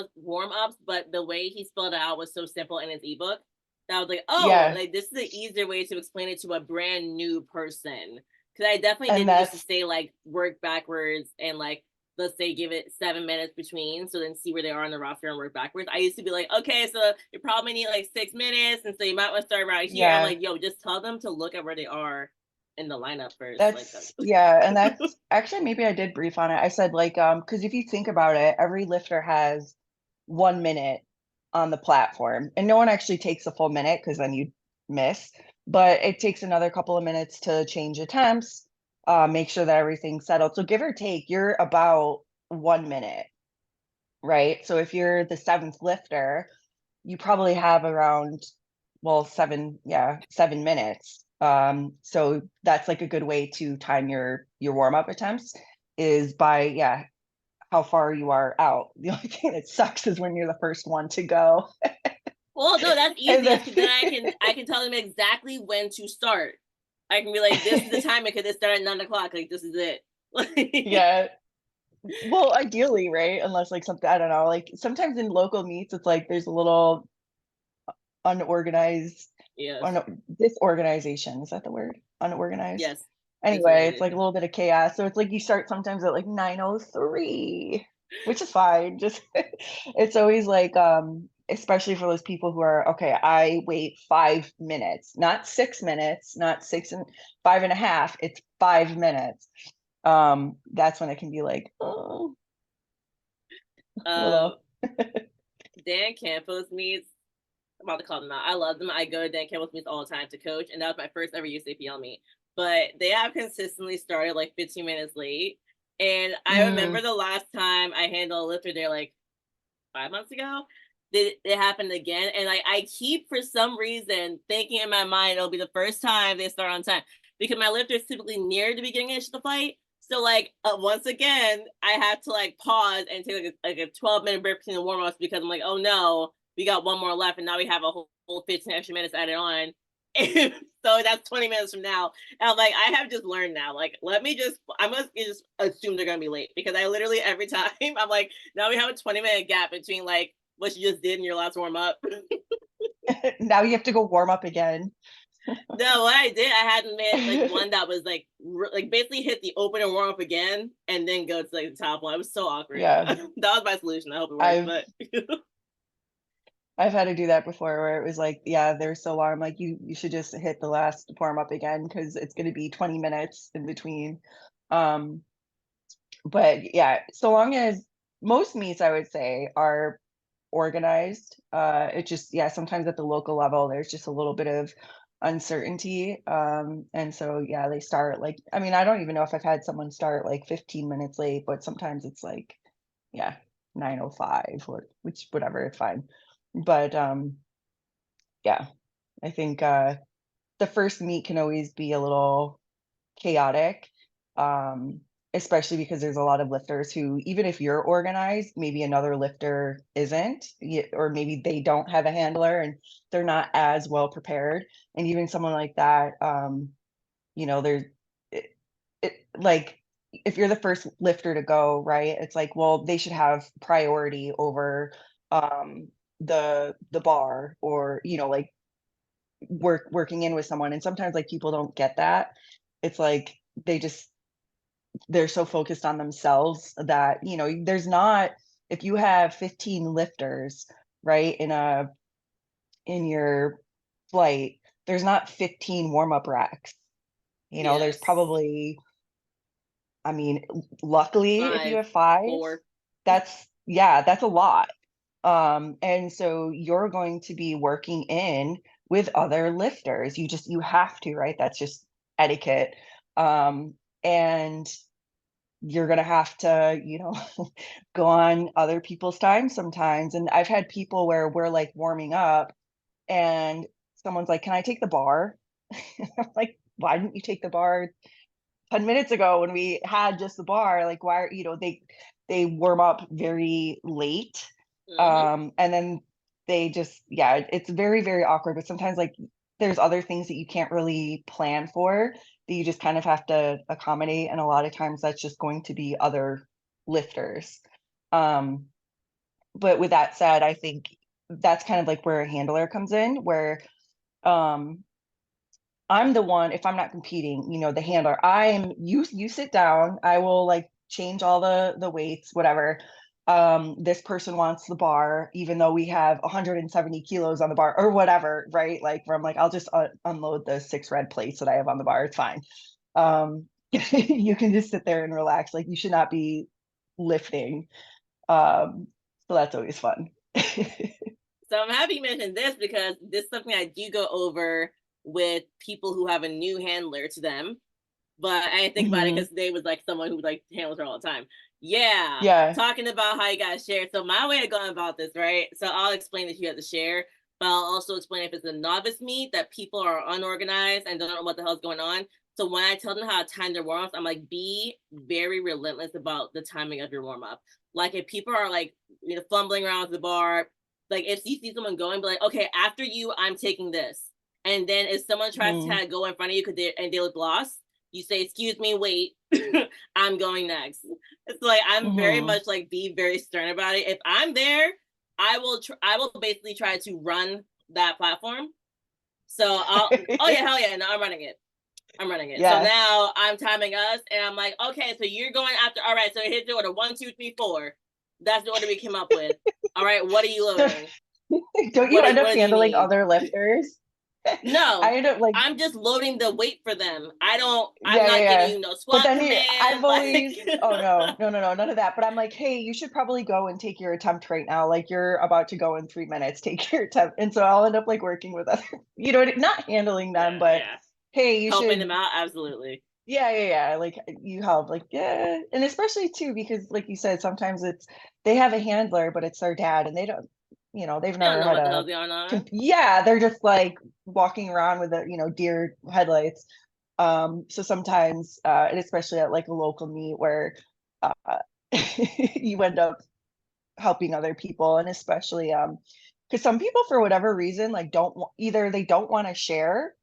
[SPEAKER 1] ups, but the way he spelled it out was so simple in his ebook that I was like, oh,
[SPEAKER 2] Yeah.
[SPEAKER 1] like this is an easier way to explain it to a brand new person. Because I definitely
[SPEAKER 2] And
[SPEAKER 1] didn't used to
[SPEAKER 2] that's,
[SPEAKER 1] say like work backwards and like let's say give it 7 minutes between, so then see where they are on the roster and work backwards. I used to be like, okay, so you probably need like 6 minutes, and so you might want to start right here. I'm
[SPEAKER 2] yeah.
[SPEAKER 1] like, yo, just tell them to look at where they are in the lineup first. Like,
[SPEAKER 2] Yeah, and that's actually, maybe I did brief on it. I said like because if you think about it, every lifter has 1 minute on the platform, and no one actually takes a full minute because then you miss. But it takes another couple of minutes to change attempts, make sure that everything's settled. So give or take, you're about 1 minute, right? So if you're the seventh lifter, you probably have around, well, 7 minutes. So that's like a good way to time your warm-up attempts, is by, yeah, how far you are out. The only thing that sucks is when you're the first one to go.
[SPEAKER 1] well, no, that's
[SPEAKER 2] And then
[SPEAKER 1] easiest because then I can tell them exactly when to start. I can be like, this is the time because it started at 9 o'clock. Like this is it.
[SPEAKER 2] yeah, well, ideally, right? Unless like something, I don't know, like sometimes in local meets, it's like there's a little unorganized,
[SPEAKER 1] Yes.
[SPEAKER 2] disorganization. Is that the word? Unorganized.
[SPEAKER 1] Yes.
[SPEAKER 2] Anyway, it's like a
[SPEAKER 1] Disorganization.
[SPEAKER 2] little bit of chaos. So it's like you start sometimes at like 9:03, which is fine. Just it's always like especially for those people who are okay, I wait 5 minutes, not 6 minutes, not six and 5.5. It's 5 minutes. That's when it can be like, oh, a
[SPEAKER 1] Um,
[SPEAKER 2] little.
[SPEAKER 1] Dan Campos meets. I'm about to call them out. I love them. I go to Dan Campbell's meets all the time to coach, and that was my first ever USAPL meet. But they have consistently started like 15 minutes late. And I remember
[SPEAKER 2] Mm,
[SPEAKER 1] the last time I handled a lifter there like 5 months ago. It happened again, and like I keep for some reason thinking in my mind it'll be the first time they start on time because my lifter is typically near the beginning of the fight. So like once again, I have to like pause and take like a 12-minute break between the warm ups because I'm like, oh no, we got one more left, and now we have a whole 15 extra minutes added on. So that's 20 minutes from now. And I'm like, I have just learned now. Like, I must just assume they're gonna be late because I literally every time I'm like, now we have a 20-minute gap between like what you just did in your last warm up.
[SPEAKER 2] now you have to go warm up again.
[SPEAKER 1] No, what I did, I hadn't made like one that was like basically hit the open and warm up again, and then go to like the top one. It was so awkward.
[SPEAKER 2] Yeah,
[SPEAKER 1] That was my solution. I hope it worked,
[SPEAKER 2] I've
[SPEAKER 1] but
[SPEAKER 2] I've had to do that before where it was like, yeah, they're so long. I'm like, you should just hit the last warm up again because it's going to be 20 minutes in between. Um, but yeah, so long as most meets I would say are organized. It just, yeah, sometimes at the local level, there's just a little bit of uncertainty. And so, yeah, they start like, I mean, I don't even know if I've had someone start like 15 minutes late, but sometimes it's like, yeah, 9:05 or which, whatever, it's fine. But yeah, I think the first meet can always be a little chaotic, um, especially because there's a lot of lifters who, even if you're organized, maybe another lifter isn't, or maybe they don't have a handler and they're not as well prepared. And even someone like that, there's it, like if you're the first lifter to go, right? It's like, well, they should have priority over um, the bar, or like working in with someone. And sometimes like people don't get that. It's like they're so focused on themselves that there's not, if you have 15 lifters, right, in your flight, there's not 15 warm-up racks. There's
[SPEAKER 1] yes,
[SPEAKER 2] probably, I mean, luckily if you
[SPEAKER 1] 5,
[SPEAKER 2] have five,
[SPEAKER 1] 4.
[SPEAKER 2] that's a lot. And so you're going to be working in with other lifters. You have to, right? That's just etiquette. And you're gonna have to, go on other people's time sometimes. And I've had people where we're like warming up and someone's like, "Can I take the bar?" I'm like, "Why didn't you take the bar 10 minutes ago when we had just the bar?" Like, why are, they warm up very late.
[SPEAKER 1] Mm-hmm.
[SPEAKER 2] And then they just, yeah, it's very, very awkward. But sometimes like there's other things that you can't really plan for that you just kind of have to accommodate. And a lot of times that's just going to be other lifters. Um, but with that said, I think that's kind of like where a handler comes in, where um I'm the one, if I'm not competing, the handler. You sit down, I will like change all the weights, whatever. This person wants the bar, even though we have 170 kilos on the bar or whatever, right? Like where I'm like, I'll just unload the 6 red plates that I have on the bar. It's fine. You can just sit there and relax. Like you should not be lifting. So that's always fun.
[SPEAKER 1] So I'm happy you mentioned this because this is something I do go over with people who have a new handler to them. But I didn't think about it
[SPEAKER 2] Mhm.
[SPEAKER 1] because they was like someone who like handles her all the time. Yeah,
[SPEAKER 2] Yeah.
[SPEAKER 1] talking about how you guys share. So my way of going about this, right? So I'll explain that you have to share, but I'll also explain if it's a novice meet that people are unorganized and don't know what the hell's going on. So when I tell them how to time their warm ups, I'm like, be very relentless about the timing of your warm up. Like if people are like, fumbling around with the bar, like if you see someone going, be like, okay, after you, I'm taking this. And then if someone tries to
[SPEAKER 2] Mhm.
[SPEAKER 1] kind of go in front of you and they look lost, you say, excuse me, wait, I'm going next. It's like I'm very
[SPEAKER 2] Mhm.
[SPEAKER 1] much like be very stern about it. If I'm there, I will basically try to run that platform. So oh yeah, hell yeah, no, I'm running it. I'm running it. So
[SPEAKER 2] Yeah.
[SPEAKER 1] now I'm timing us and I'm like, okay, so you're going after, all right, so here's the order: 1, 2, 3, 4. That's the order we came up with. All right, what are you loading?
[SPEAKER 2] Don't you end up
[SPEAKER 1] What do you
[SPEAKER 2] handling
[SPEAKER 1] need?
[SPEAKER 2] other lifters?
[SPEAKER 1] No,
[SPEAKER 2] I end up like,
[SPEAKER 1] I'm just loading the weight for them. I'm
[SPEAKER 2] yeah, yeah,
[SPEAKER 1] not giving
[SPEAKER 2] yeah.
[SPEAKER 1] you no
[SPEAKER 2] But
[SPEAKER 1] squat
[SPEAKER 2] then I've
[SPEAKER 1] command. Like,
[SPEAKER 2] always, oh no, no, no, no, none of that. But I'm like, hey, you should probably go and take your attempt right now. Like you're about to go in 3 minutes, take your attempt. And so I'll end up like working with other, not handling them,
[SPEAKER 1] yeah,
[SPEAKER 2] but
[SPEAKER 1] yeah.
[SPEAKER 2] hey, you
[SPEAKER 1] Helping them
[SPEAKER 2] should,
[SPEAKER 1] out, absolutely.
[SPEAKER 2] yeah, yeah, yeah. Like you help, like, yeah. And especially too, because like you said, sometimes they have a handler, but it's their dad and they don't, they've
[SPEAKER 1] They don't
[SPEAKER 2] never
[SPEAKER 1] know
[SPEAKER 2] had
[SPEAKER 1] what the hell's going on.
[SPEAKER 2] yeah, they're just like walking around with deer headlights. So sometimes, and especially at like a local meet where uh, you end up helping other people, and especially because some people for whatever reason like either they don't want to share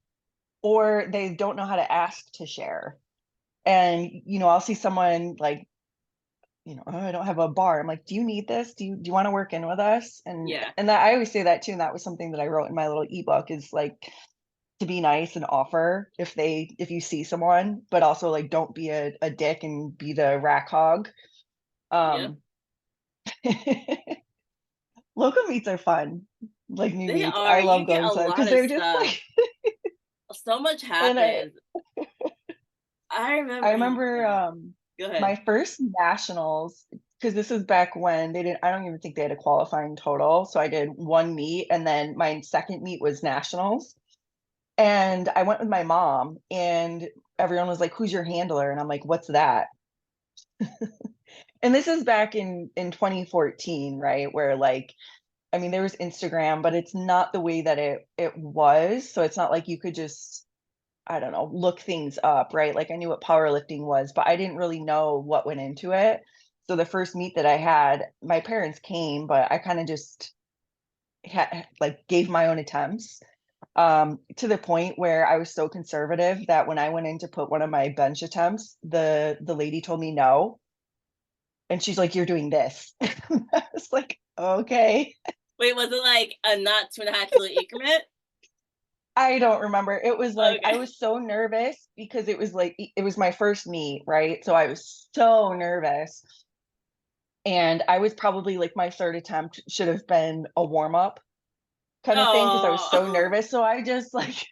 [SPEAKER 2] or they don't know how to ask to share. And I'll see someone like, "Oh, I don't have a bar." I'm like, "Do you need this? Do you want to work in with us?" And
[SPEAKER 1] Yeah.
[SPEAKER 2] and that I always say that too. And that was something that I wrote in my little ebook is like, to be nice and offer if you see someone, but also like don't be a dick and be the rack hog.
[SPEAKER 1] Yep,
[SPEAKER 2] Um, local meets are fun, like new
[SPEAKER 1] they
[SPEAKER 2] meets.
[SPEAKER 1] are.
[SPEAKER 2] I
[SPEAKER 1] You
[SPEAKER 2] love
[SPEAKER 1] get
[SPEAKER 2] going
[SPEAKER 1] a
[SPEAKER 2] to them because
[SPEAKER 1] lot of
[SPEAKER 2] they're just
[SPEAKER 1] stuff.
[SPEAKER 2] like,
[SPEAKER 1] So much
[SPEAKER 2] and
[SPEAKER 1] happens. I
[SPEAKER 2] I
[SPEAKER 1] remember.
[SPEAKER 2] remember
[SPEAKER 1] Yeah. Go
[SPEAKER 2] my
[SPEAKER 1] ahead.
[SPEAKER 2] first nationals, because this was back when they didn't, I don't even think they had a qualifying total. So I did one meet and then my second meet was nationals. And I went with my mom and everyone was like, "Who's your handler?" And I'm like, "What's that?" And this is back in 2014, right? Where like, I mean, there was Instagram, but it's not the way that it was. So it's not like you could just, I don't know, look things up, right? Like I knew what powerlifting was, but I didn't really know what went into it. So the first meet that I had, my parents came, but I kind of just like gave my own attempts, to the point where I was so conservative that when I went in to put one of my bench attempts, the lady told me no, and she's like, "You're doing this." I was like, "Okay."
[SPEAKER 1] Wait, was it like a not 2.5 kilo increment?
[SPEAKER 2] I don't remember. It was like I
[SPEAKER 1] Okay.
[SPEAKER 2] was so nervous because it was like it was my first meet, right? So I was so nervous. And I was probably like my third attempt should have been a warm up kind of thing because I was so
[SPEAKER 1] Oh,
[SPEAKER 2] nervous. So I just like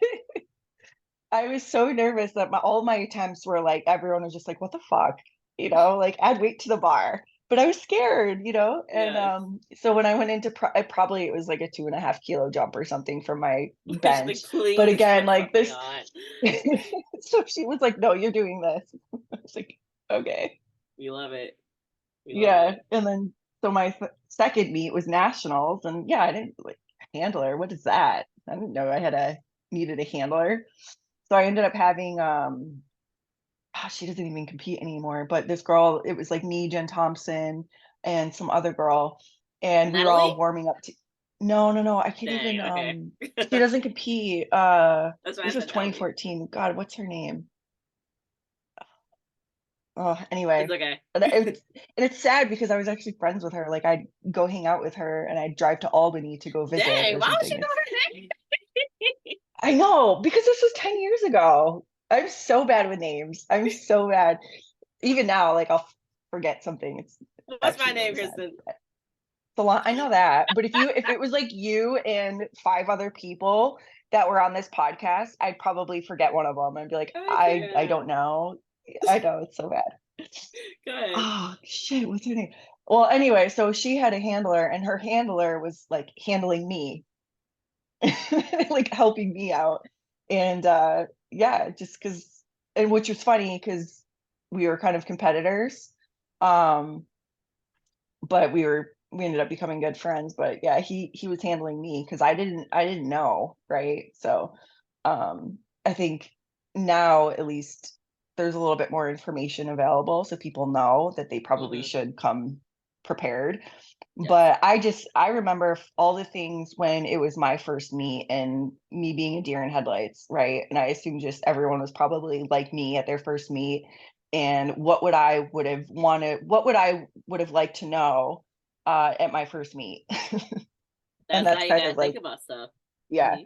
[SPEAKER 2] I was so nervous that all my attempts were like everyone was just like, "What the fuck?" Like I'd wait to the bar, but I was scared. And
[SPEAKER 1] yes.
[SPEAKER 2] so when I went into probably it was like a 2.5 kilo jump or something from my
[SPEAKER 1] She's like,
[SPEAKER 2] bench. But
[SPEAKER 1] please
[SPEAKER 2] again,
[SPEAKER 1] put
[SPEAKER 2] like
[SPEAKER 1] something
[SPEAKER 2] this,
[SPEAKER 1] on.
[SPEAKER 2] so she was like, "No, you're doing this." I was like, "Okay."
[SPEAKER 1] We love it. We love
[SPEAKER 2] Yeah,
[SPEAKER 1] it.
[SPEAKER 2] and then so my second meet was nationals, and yeah, I didn't like handler. What is that? I didn't know I had a needed a handler. So I ended up having she doesn't even compete anymore, but this girl, it was like me, Jen Thompson, and some other girl, and we were
[SPEAKER 1] Natalie?
[SPEAKER 2] all warming up to no, no, no, I can't
[SPEAKER 1] Dang,
[SPEAKER 2] even
[SPEAKER 1] okay.
[SPEAKER 2] she doesn't compete.
[SPEAKER 1] That's why I
[SPEAKER 2] This was
[SPEAKER 1] said Natalie.
[SPEAKER 2] 2014. God, what's her name? Oh,
[SPEAKER 1] It's
[SPEAKER 2] anyway.
[SPEAKER 1] okay.
[SPEAKER 2] And it's sad because I was actually friends with her. Like I'd go hang out with her and I'd drive to Albany to go visit
[SPEAKER 1] Dang,
[SPEAKER 2] or
[SPEAKER 1] why would
[SPEAKER 2] something.
[SPEAKER 1] she know
[SPEAKER 2] It's
[SPEAKER 1] her name?
[SPEAKER 2] I know because this was 10 years ago. I'm so bad with names. I'm so bad. Even now, like I'll forget something. It's
[SPEAKER 1] What's my
[SPEAKER 2] actually
[SPEAKER 1] name,
[SPEAKER 2] really sad.
[SPEAKER 1] Kristen?
[SPEAKER 2] So long, I know that. But if it was like you and five other people that were on this podcast, I'd probably forget one of them and be like,
[SPEAKER 1] I
[SPEAKER 2] I
[SPEAKER 1] can't.
[SPEAKER 2] don't know. I know it's so bad.
[SPEAKER 1] Go ahead.
[SPEAKER 2] Oh shit, what's her name? Well, anyway, so she had a handler and her handler was like handling me, like helping me out. And yeah, just because and which was funny because we were kind of competitors. Um, but we ended up becoming good friends. But yeah, he was handling me because I didn't know, right? So I think now at least there's a little bit more information available so people know that they probably
[SPEAKER 1] Hmm.
[SPEAKER 2] should come prepared.
[SPEAKER 1] Yes.
[SPEAKER 2] But I remember all the things when it was my first meet and me being a deer in headlights, right? And I assume just everyone was probably like me at their first meet. And what would I would have liked to know at my first meet? And
[SPEAKER 1] That's how
[SPEAKER 2] that's
[SPEAKER 1] you
[SPEAKER 2] kind
[SPEAKER 1] gotta
[SPEAKER 2] of
[SPEAKER 1] think
[SPEAKER 2] like,
[SPEAKER 1] about stuff.
[SPEAKER 2] yeah.
[SPEAKER 1] Hmm.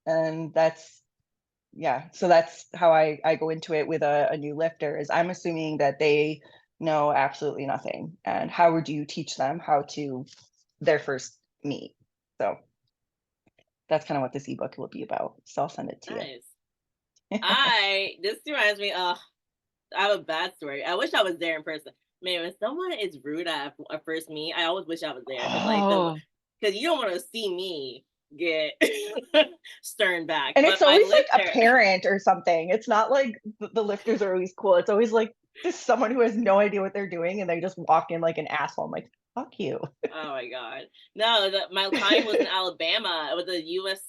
[SPEAKER 2] And that's yeah. So that's how I go into it with a new lifter is I'm assuming that they know absolutely nothing. And how would you teach them how to their first meet? So that's kind of what this ebook will be about. So I'll send it to
[SPEAKER 1] Nice.
[SPEAKER 2] you.
[SPEAKER 1] This reminds me, I have a bad story. I wish I was there in person. Man, when someone is rude at a first meet, I always wish I was there because
[SPEAKER 2] Oh,
[SPEAKER 1] because you don't want to see me get stern back.
[SPEAKER 2] and
[SPEAKER 1] But
[SPEAKER 2] it's
[SPEAKER 1] my
[SPEAKER 2] always like a
[SPEAKER 1] lifter,
[SPEAKER 2] parent or something. It's not like the lifters are always cool. It's always like just someone who has no idea what they're doing and they just walk in like an asshole. I'm like, fuck you.
[SPEAKER 1] oh my god, no, my client was in Alabama. It was a U.S.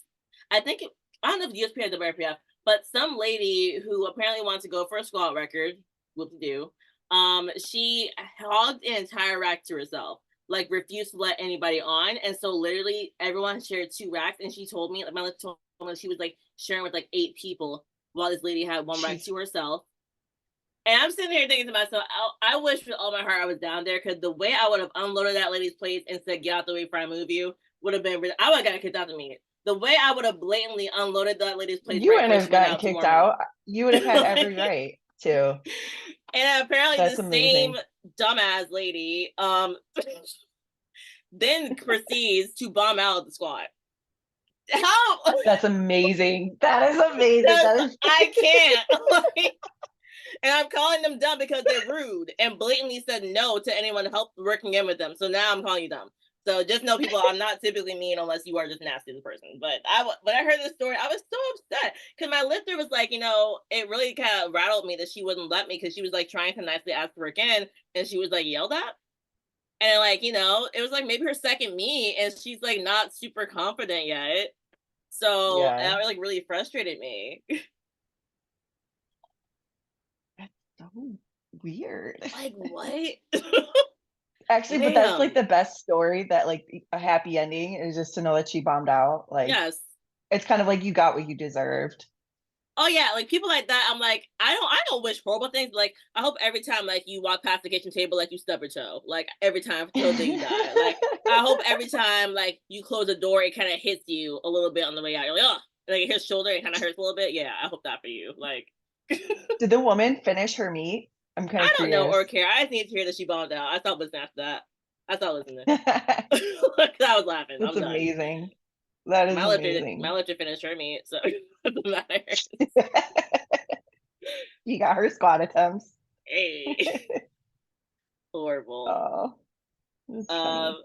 [SPEAKER 1] I think I don't know if USPF or WPF, but some lady who apparently wanted to go for a squat record, what to do. She hogged an entire rack to herself, like refused to let anybody on, and so literally everyone shared two racks. And she told me, like my told me she was like sharing with like 8 people, while this lady had one rack
[SPEAKER 2] Jeez.
[SPEAKER 1] to herself. And I'm sitting here thinking to myself, I wish with all my heart I was down there because the way I would have unloaded that lady's plates and said, "Get out the way before I move you," would have been. I would have got kicked out the meet. The way I would have blatantly unloaded that lady's place
[SPEAKER 2] You
[SPEAKER 1] right
[SPEAKER 2] wouldn't
[SPEAKER 1] before
[SPEAKER 2] have
[SPEAKER 1] she went
[SPEAKER 2] gotten
[SPEAKER 1] out to
[SPEAKER 2] kicked
[SPEAKER 1] warm up.
[SPEAKER 2] out. You would have had every
[SPEAKER 1] Like,
[SPEAKER 2] right to.
[SPEAKER 1] and apparently the
[SPEAKER 2] That's
[SPEAKER 1] same
[SPEAKER 2] amazing.
[SPEAKER 1] dumbass lady then proceeds to bomb out the squad. How?
[SPEAKER 2] That's amazing. That is amazing.
[SPEAKER 1] That's,
[SPEAKER 2] That is
[SPEAKER 1] I can't. Like, and I'm calling them dumb because they're rude and blatantly said no to anyone help working in with them. So now I'm calling you dumb. So just know, people, I'm not typically mean unless you are just nasty as a person. But when I heard this story, I was so upset because my lifter was like, it really kind of rattled me that she wouldn't let me because she was like trying to nicely ask for again, and she was like yelled at. And like, it was like maybe her second meet, and she's like not super confident yet. So
[SPEAKER 2] yeah.
[SPEAKER 1] that like really frustrated me.
[SPEAKER 2] That's so weird.
[SPEAKER 1] Like, what?
[SPEAKER 2] Actually, but that's like
[SPEAKER 1] Ma'am.
[SPEAKER 2] the best story, that like a happy ending is just to know that she bombed out. Like
[SPEAKER 1] Yes.
[SPEAKER 2] it's kind of like you got what you deserved.
[SPEAKER 1] Oh yeah, like people like that. I'm like, I don't wish horrible things. But, like, I hope every time like you walk past the kitchen table, like you stub your toe. Like every time till the day you die. Like I hope every time like you close the door, it kind of hits you a little bit on the way out. You're like, oh, like it hits shoulder, it kind of hurts a little bit. Yeah, I hope that for you. Like
[SPEAKER 2] Did the woman finish her meat? I'm kind of
[SPEAKER 1] I don't know or
[SPEAKER 2] curious.
[SPEAKER 1] care. I just need to hear that she bombed out. I thought listening after that. I thought listening. Like, I was laughing.
[SPEAKER 2] That's
[SPEAKER 1] I'm done.
[SPEAKER 2] amazing. That is
[SPEAKER 1] My
[SPEAKER 2] amazing.
[SPEAKER 1] lifter finished her meat, so it doesn't matter.
[SPEAKER 2] You got her squat attempts.
[SPEAKER 1] Hey, horrible.
[SPEAKER 2] Oh, that's funny.
[SPEAKER 1] Um,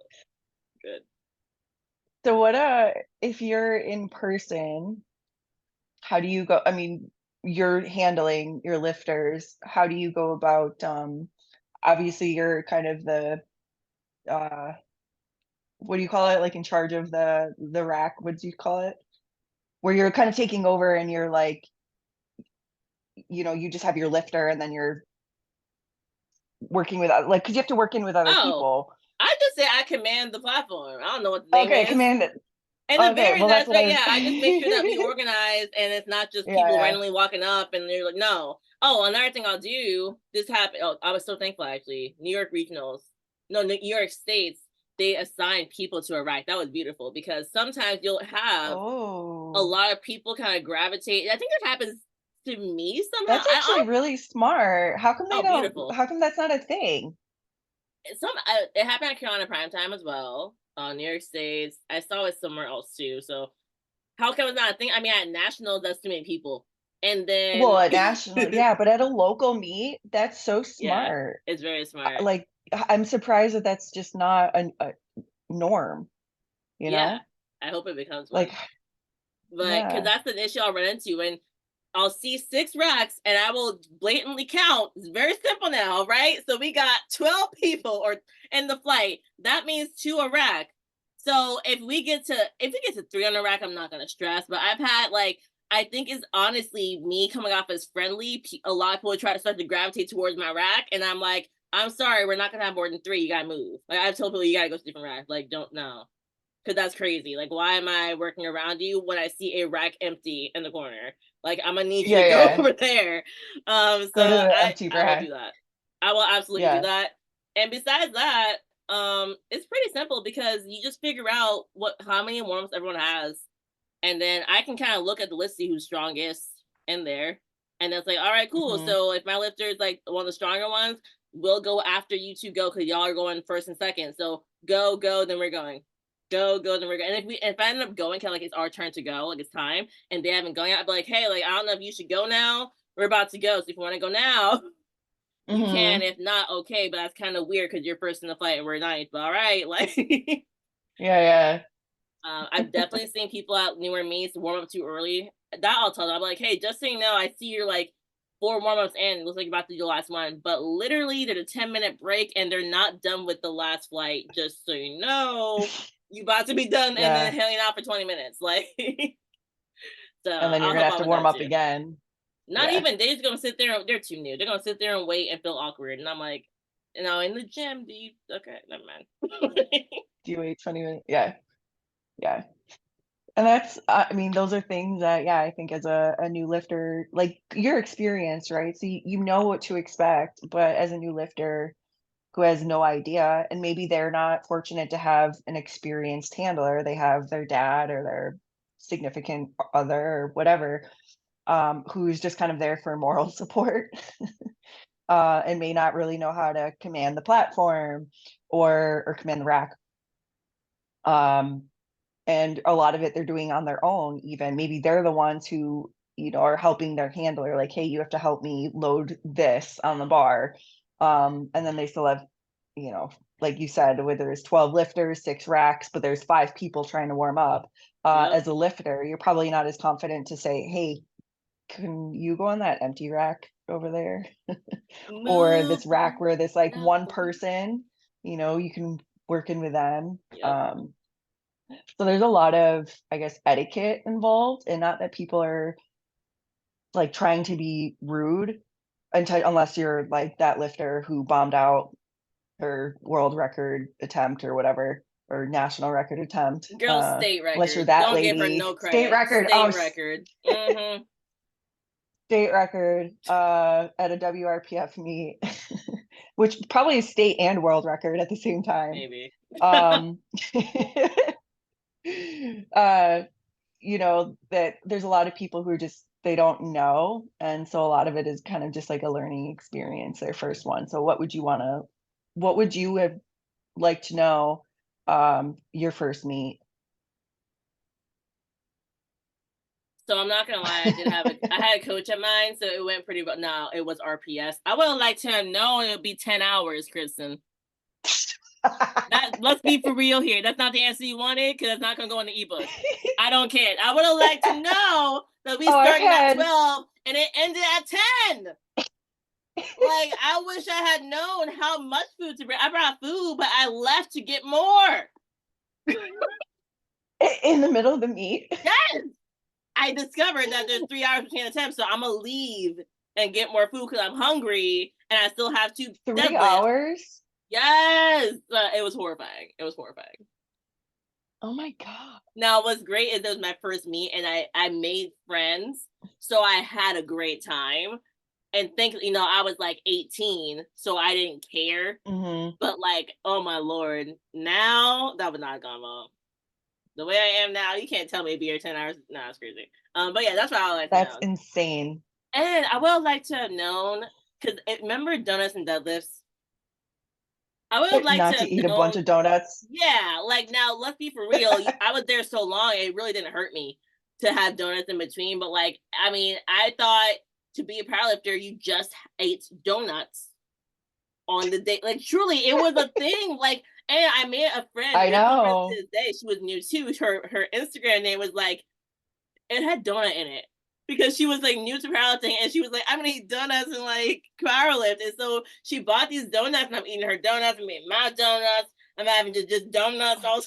[SPEAKER 1] good.
[SPEAKER 2] So if you're in person, how do you go? I mean, you're handling your lifters. How do you go about obviously you're kind of the uh what do you call it? Like in charge of the rack, what do you call it? Where you're kind of taking over and you're like, you just have your lifter and then you're working with like because you have to work in with other
[SPEAKER 1] Oh,
[SPEAKER 2] people.
[SPEAKER 1] I just say I command the platform. I don't know what the name
[SPEAKER 2] Okay,
[SPEAKER 1] is.
[SPEAKER 2] command it.
[SPEAKER 1] In a
[SPEAKER 2] Okay,
[SPEAKER 1] very
[SPEAKER 2] well that's
[SPEAKER 1] nice
[SPEAKER 2] what I
[SPEAKER 1] way,
[SPEAKER 2] was.
[SPEAKER 1] yeah. I just make sure that we organize and it's not just
[SPEAKER 2] Yeah,
[SPEAKER 1] people
[SPEAKER 2] yeah.
[SPEAKER 1] randomly walking up and they're like, no. Oh, another thing I'll do, this happened. Oh, I was so thankful actually. New York regionals, no, New York states, they assign people to a rack. That was beautiful because sometimes you'll have a
[SPEAKER 2] Oh,
[SPEAKER 1] lot of people kind of gravitate. I think that happens to me somehow.
[SPEAKER 2] that's actually really smart. How come they
[SPEAKER 1] Oh,
[SPEAKER 2] don't?
[SPEAKER 1] beautiful.
[SPEAKER 2] How come that's not a thing?
[SPEAKER 1] It happened at Carolina Prime Time as well. New York State. I saw it somewhere else too. So how come it's not a thing? I mean, at nationals, that's too many people. And then,
[SPEAKER 2] Well, at national, yeah, but at a local meet, that's so
[SPEAKER 1] yeah,
[SPEAKER 2] smart.
[SPEAKER 1] it's very smart.
[SPEAKER 2] Like, I'm surprised that that's just not a norm, you
[SPEAKER 1] Yeah,
[SPEAKER 2] know?
[SPEAKER 1] I hope it becomes
[SPEAKER 2] Like,
[SPEAKER 1] one. But because
[SPEAKER 2] yeah.
[SPEAKER 1] that's an issue I'll run into, and I'll see 6 racks and I will blatantly count. It's very simple now, right? So we got 12 people or in the flight. That means 2 a rack. So if we get to 3 on a rack, I'm not gonna stress. But I've had like, I think it's honestly me coming off as friendly. A lot of people try to start to gravitate towards my rack, and I'm like, I'm sorry, we're not gonna have more than 3. You gotta move. Like I've told people, you gotta go to different racks. Like, don't know, because that's crazy. Like, why am I working around you when I see a rack empty in the corner? Like, I'm gonna need you
[SPEAKER 2] Yeah,
[SPEAKER 1] to go
[SPEAKER 2] yeah.
[SPEAKER 1] over there. So
[SPEAKER 2] Go to the
[SPEAKER 1] I
[SPEAKER 2] empty
[SPEAKER 1] I will do
[SPEAKER 2] rack.
[SPEAKER 1] that. I will absolutely do
[SPEAKER 2] Yeah.
[SPEAKER 1] that. And besides that, it's pretty simple because you just figure out how many warm-ups everyone has, and then I can kind of look at the list, see who's strongest in there, and it's like, all right, cool.
[SPEAKER 2] Mhm.
[SPEAKER 1] So if my lifter is like one of the stronger ones, we'll go after you two go because y'all are going first and second. So go, go, then we're going. Go, go, then we're going. And if I end up going, kind of like it's our turn to go, like it's time, and they haven't gone yet, I'd be like, hey, like I don't know if you should go now. We're about to go. So if you want to go now, you can.
[SPEAKER 2] Mhm.
[SPEAKER 1] If not, okay. But that's kind of weird because you're first in the fight and we're ninth. But all right, like
[SPEAKER 2] Yeah, yeah.
[SPEAKER 1] I've definitely seen people at newer meets warm up too early. That I'll tell them. I'm like, hey, just so you know, I see you're like 4 warm ups in. It looks like you're about to do the last one. But literally, there's a 10-minute break and they're not done with the last flight. Just so you know, you about to be done and then
[SPEAKER 2] Yeah.
[SPEAKER 1] hanging out for 20 minutes. Like, so
[SPEAKER 2] And then you're
[SPEAKER 1] I'll
[SPEAKER 2] gonna
[SPEAKER 1] help
[SPEAKER 2] have
[SPEAKER 1] out
[SPEAKER 2] to
[SPEAKER 1] with
[SPEAKER 2] warm
[SPEAKER 1] that
[SPEAKER 2] up
[SPEAKER 1] too.
[SPEAKER 2] again.
[SPEAKER 1] Not
[SPEAKER 2] Yeah.
[SPEAKER 1] even, they're just going to sit there. They're too new. They're going to sit there and wait and feel awkward. And I'm like, in the gym, do you, okay, never mind.
[SPEAKER 2] Do you wait 20 minutes? Yeah. Yeah. And that's, I mean, those are things that, yeah, I think as a new lifter, like your experience, right? So you know what to expect, but as a new lifter who has no idea, and maybe they're not fortunate to have an experienced handler, they have their dad or their significant other or whatever, who's just kind of there for moral support, and may not really know how to command the platform or command the rack. Um, and a lot of it they're doing on their own. Even maybe they're the ones who, are helping their handler, like, hey, you have to help me load this on the bar. And then they still have, like you said, where there's 12 lifters, 6 racks, but there's 5 people trying to warm up.
[SPEAKER 1] Yep.
[SPEAKER 2] As a lifter, you're probably not as confident to say, hey, can you go on that empty rack over there? Or
[SPEAKER 1] Move.
[SPEAKER 2] this rack where this like
[SPEAKER 1] No.
[SPEAKER 2] one person, you can work in with them.
[SPEAKER 1] Yep.
[SPEAKER 2] So there's a lot of, I guess, etiquette involved, and not that people are like trying to be rude unless you're like that lifter who bombed out her world record attempt or whatever, or national record attempt.
[SPEAKER 1] Girl, state
[SPEAKER 2] Unless you're
[SPEAKER 1] record.
[SPEAKER 2] that
[SPEAKER 1] Don't give her
[SPEAKER 2] lady.
[SPEAKER 1] no
[SPEAKER 2] State
[SPEAKER 1] credit.
[SPEAKER 2] record. Oh,
[SPEAKER 1] State record. Mm-hmm.
[SPEAKER 2] state record at a WRPF meet, which probably is state and world record at the same time.
[SPEAKER 1] Maybe.
[SPEAKER 2] Um, uh, that there's a lot of people who are just they don't know, and so a lot of it is kind of just like a learning experience, their first one. So what would you have liked to know your first meet?
[SPEAKER 1] So I'm not gonna lie, I had a coach of mine, so it went pretty well. No, it was RPS. I would have liked to have known it would be 10 hours, Kristen. Let's be for real here. That's not the answer you wanted, because that's not gonna go in the ebook. I don't care. I would have liked to know that we
[SPEAKER 2] Oh, I've
[SPEAKER 1] started at
[SPEAKER 2] had
[SPEAKER 1] 12 and it ended at 10. Like, I wish I had known how much food to bring. I brought food, but I left to get more.
[SPEAKER 2] in the middle of the meet.
[SPEAKER 1] Yes. I discovered that there's 3 hours between attempts, so I'm gonna leave and get more food because I'm hungry and I still have to
[SPEAKER 2] 3 hours.
[SPEAKER 1] Yes, it was horrifying. It was horrifying.
[SPEAKER 2] Oh my god.
[SPEAKER 1] Now, what's great is it was my first meet, and I made friends, so I had a great time. And I was like 18, so I didn't care.
[SPEAKER 2] Mm-hmm.
[SPEAKER 1] But like, oh my lord, now that would not have gone well. The way I am now, you can't tell me to be here 10 hours. No, it's crazy. But yeah, that's what I would like to
[SPEAKER 2] That's
[SPEAKER 1] know.
[SPEAKER 2] insane.
[SPEAKER 1] And I would have liked to have known, because remember donuts and deadlifts? I would have liked to
[SPEAKER 2] Not to
[SPEAKER 1] have
[SPEAKER 2] eat a bunch
[SPEAKER 1] known.
[SPEAKER 2] of donuts.
[SPEAKER 1] Yeah, like, now let's be for real. I was there so long, it really didn't hurt me to have donuts in between. But like, I mean, I thought to be a powerlifter, you just ate donuts on the day. Like, truly, it was a thing. Like, and I made a friend.
[SPEAKER 2] I
[SPEAKER 1] We're still friends
[SPEAKER 2] know.
[SPEAKER 1] to this day. She was new too. Her Instagram name was like, it had donut in it, because she was like new to powerlifting, and she was like, I'm gonna eat donuts and like powerlift. And so she bought these donuts, and I'm eating her donuts. I made my donuts. I'm having just donuts all.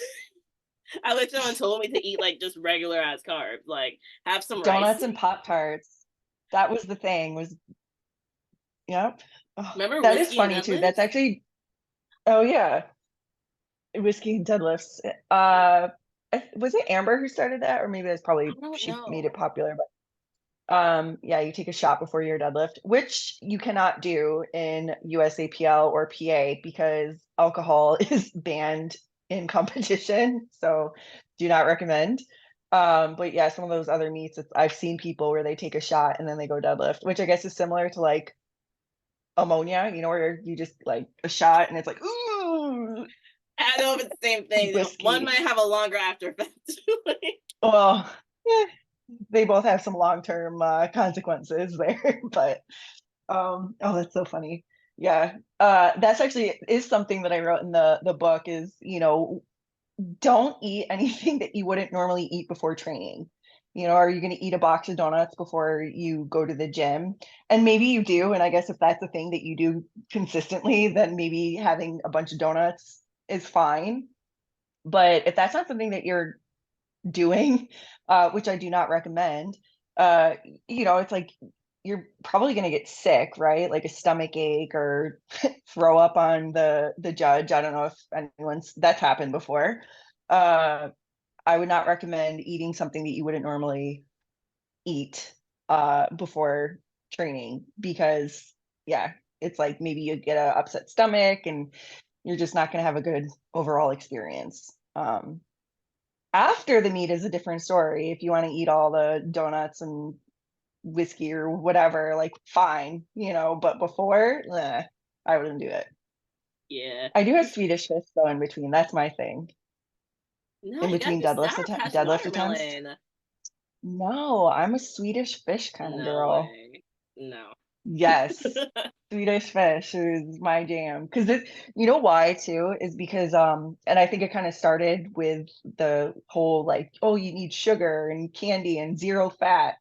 [SPEAKER 1] I wish someone told me to eat like just regular ass carbs, like have some rice.
[SPEAKER 2] Donuts and Pop Tarts. That was the thing. Yep. Oh,
[SPEAKER 1] Remember
[SPEAKER 2] that is
[SPEAKER 1] whiskey and
[SPEAKER 2] funny too. That's
[SPEAKER 1] deadlifts?
[SPEAKER 2] actually. Oh yeah, whiskey and deadlifts. Was it Amber who started that, or maybe that's
[SPEAKER 1] I
[SPEAKER 2] probably
[SPEAKER 1] don't
[SPEAKER 2] she made it
[SPEAKER 1] know.
[SPEAKER 2] popular. But yeah, you take a shot before your deadlift, which you cannot do in USAPL or PA because alcohol is banned in competition. So do not recommend. But yeah, some of those other meets, I've seen people where they take a shot and then they go deadlift, which I guess is similar to like ammonia, where you just like a shot and it's like, ooh,
[SPEAKER 1] I don't know if it's the same thing. One
[SPEAKER 2] whiskey.
[SPEAKER 1] might have a longer after effect.
[SPEAKER 2] Well, yeah, they both have some long-term consequences there, but oh, that's so funny. Yeah. That's actually is something that I wrote in the book is, don't eat anything that you wouldn't normally eat before training. Are you going to eat a box of donuts before you go to the gym? And maybe you do. And I guess if that's a thing that you do consistently, then maybe having a bunch of donuts is fine. But if that's not something that you're doing, which I do not recommend, it's like you're probably going to get sick, right? Like a stomach ache or throw up on the judge. I don't know if anyone's that's happened before. Uh, I would not recommend eating something that you wouldn't normally eat before training because, yeah, it's like maybe you get an upset stomach and you're just not going to have a good overall experience. After the meat is a different story. If you want to eat all the donuts and whiskey or whatever, like fine, but before, I wouldn't do it.
[SPEAKER 1] Yeah.
[SPEAKER 2] I do have Swedish fish though in between. That's my thing.
[SPEAKER 1] No,
[SPEAKER 2] In
[SPEAKER 1] you gotta
[SPEAKER 2] between
[SPEAKER 1] do Sour Patch
[SPEAKER 2] deadlift attempts.
[SPEAKER 1] Watermelon.
[SPEAKER 2] No, I'm a Swedish fish kind of
[SPEAKER 1] No
[SPEAKER 2] girl.
[SPEAKER 1] way. No.
[SPEAKER 2] Yes. Swedish fish is my jam. Because you know why too, is because and I think it kind of started with the whole like, oh, you need sugar and candy and zero fat.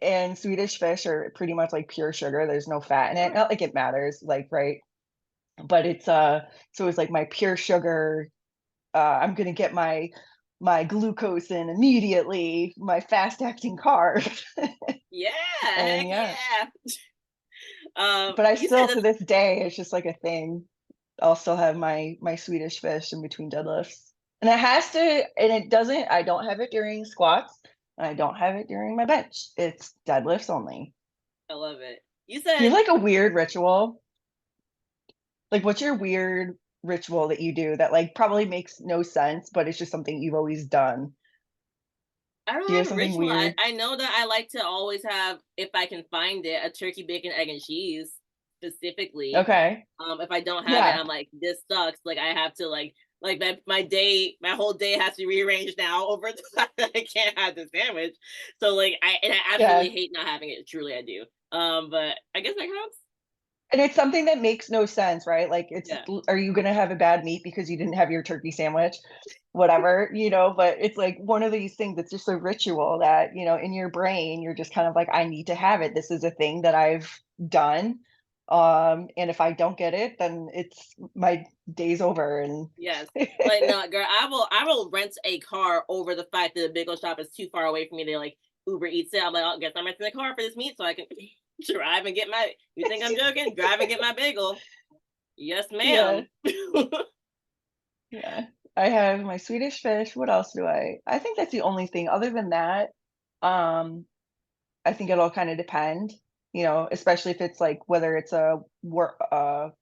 [SPEAKER 2] And Swedish fish are pretty much like pure sugar. There's no fat in it.
[SPEAKER 1] Sure.
[SPEAKER 2] Not like it matters, like, right? But so it's like my pure sugar. I'm gonna get my glucose in immediately, my fast acting carbs.
[SPEAKER 1] Yeah,
[SPEAKER 2] And
[SPEAKER 1] heck
[SPEAKER 2] yeah.
[SPEAKER 1] yeah.
[SPEAKER 2] But I
[SPEAKER 1] You said
[SPEAKER 2] still
[SPEAKER 1] that.
[SPEAKER 2] to this day, it's just like a thing. I'll still have my Swedish fish in between deadlifts. And it has to, and it doesn't, I don't have it during squats, and I don't have it during my bench. It's deadlifts only.
[SPEAKER 1] I love it. You
[SPEAKER 2] Do you
[SPEAKER 1] said,
[SPEAKER 2] have like a weird ritual? Like what's your weird ritual that you do that like probably makes no sense, but it's just something you've always done?
[SPEAKER 1] I
[SPEAKER 2] Do you
[SPEAKER 1] don't
[SPEAKER 2] have
[SPEAKER 1] have a
[SPEAKER 2] something
[SPEAKER 1] ritual. I,
[SPEAKER 2] weird?
[SPEAKER 1] I know that I like to always have, if I can find it, a turkey, bacon, egg, and cheese specifically.
[SPEAKER 2] Okay.
[SPEAKER 1] If I don't have it,
[SPEAKER 2] Yeah.
[SPEAKER 1] I'm like, this sucks. Like I have to like my whole day has to be rearranged now over the fact that I can't have the sandwich. So like I absolutely
[SPEAKER 2] Yeah.
[SPEAKER 1] hate not having it. Truly I do. But I guess that counts.
[SPEAKER 2] And it's something that makes no sense, right? Like it's
[SPEAKER 1] Yeah.
[SPEAKER 2] are you gonna have a bad meat because you didn't have your turkey sandwich? Whatever, but it's like one of these things that's just a ritual that, in your brain, you're just kind of like, I need to have it. This is a thing that I've done. And if I don't get it, then it's my day's over. And
[SPEAKER 1] Yes. Like no, girl, I will rent a car over the fact that the bagel shop is too far away from me to like Uber Eats it. I'm like, I guess I'm renting a car for this meat so I can drive and get my. You think I'm joking? Drive and get my bagel. Yes,
[SPEAKER 2] yeah,
[SPEAKER 1] ma'am.
[SPEAKER 2] yeah. I have my Swedish fish. What else do I think that's the only thing. Other than that, um, I think it'll kind of depend, especially if it's like whether it's a work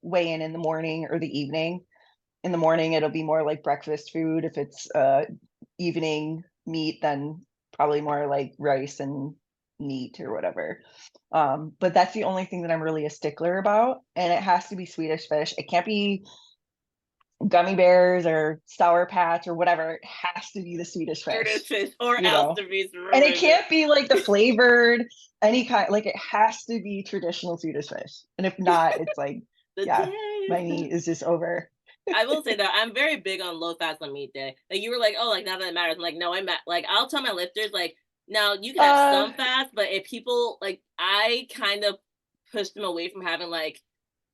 [SPEAKER 2] weigh in the morning or the evening. In the morning, it'll be more like breakfast food. If it's evening meat, then probably more like rice and meat or whatever. But that's the only thing that I'm really a stickler about, and it has to be Swedish fish. It can't be gummy bears or sour patch or whatever. It has to be the Swedish
[SPEAKER 1] Curtis
[SPEAKER 2] fish,
[SPEAKER 1] fish or
[SPEAKER 2] you
[SPEAKER 1] else
[SPEAKER 2] know.
[SPEAKER 1] to be
[SPEAKER 2] And it
[SPEAKER 1] surrendered.
[SPEAKER 2] can't be like the flavored any kind, like it has to be traditional Swedish fish. And if not, it's like,
[SPEAKER 1] The
[SPEAKER 2] yeah,
[SPEAKER 1] day.
[SPEAKER 2] my meat is just over.
[SPEAKER 1] I will say that I'm very big on low fats on meat day. Like you were like, oh, like not that it matters. I'm like, no, like I'll tell my lifters like, now you can have
[SPEAKER 2] Uh
[SPEAKER 1] some fats, but if people like, I kind of push them away from having like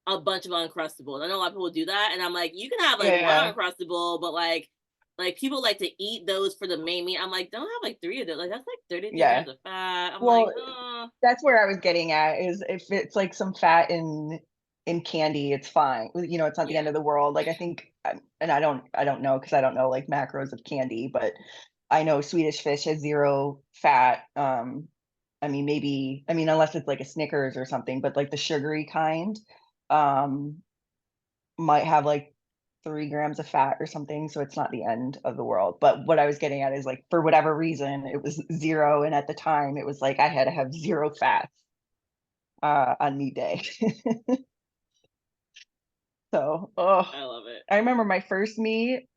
[SPEAKER 1] a bunch of uncrustables. I know a lot of people do that, and I'm like, you can have like one
[SPEAKER 2] yeah,
[SPEAKER 1] uncrustable, but like people like to eat those for the main meat. I'm like, don't have like three of those. Like that's like 33
[SPEAKER 2] yeah.
[SPEAKER 1] grams of fat. I'm like,
[SPEAKER 2] Well,
[SPEAKER 1] oh
[SPEAKER 2] that's where I was getting at is if it's like some fat in candy, it's fine. It's not the
[SPEAKER 1] yeah,
[SPEAKER 2] end of the world. Like I think, and I don't know because I don't know like macros of candy, but I know Swedish fish has zero fat. I mean, maybe, I mean, unless it's like a Snickers or something, but like the sugary kind, um, might have like 3 grams of fat or something. So it's not the end of the world. But what I was getting at is like, for whatever reason, it was zero. And at the time, it was like I had to have zero fats on meat day. So, oh,
[SPEAKER 1] I love it.
[SPEAKER 2] I remember my first meet,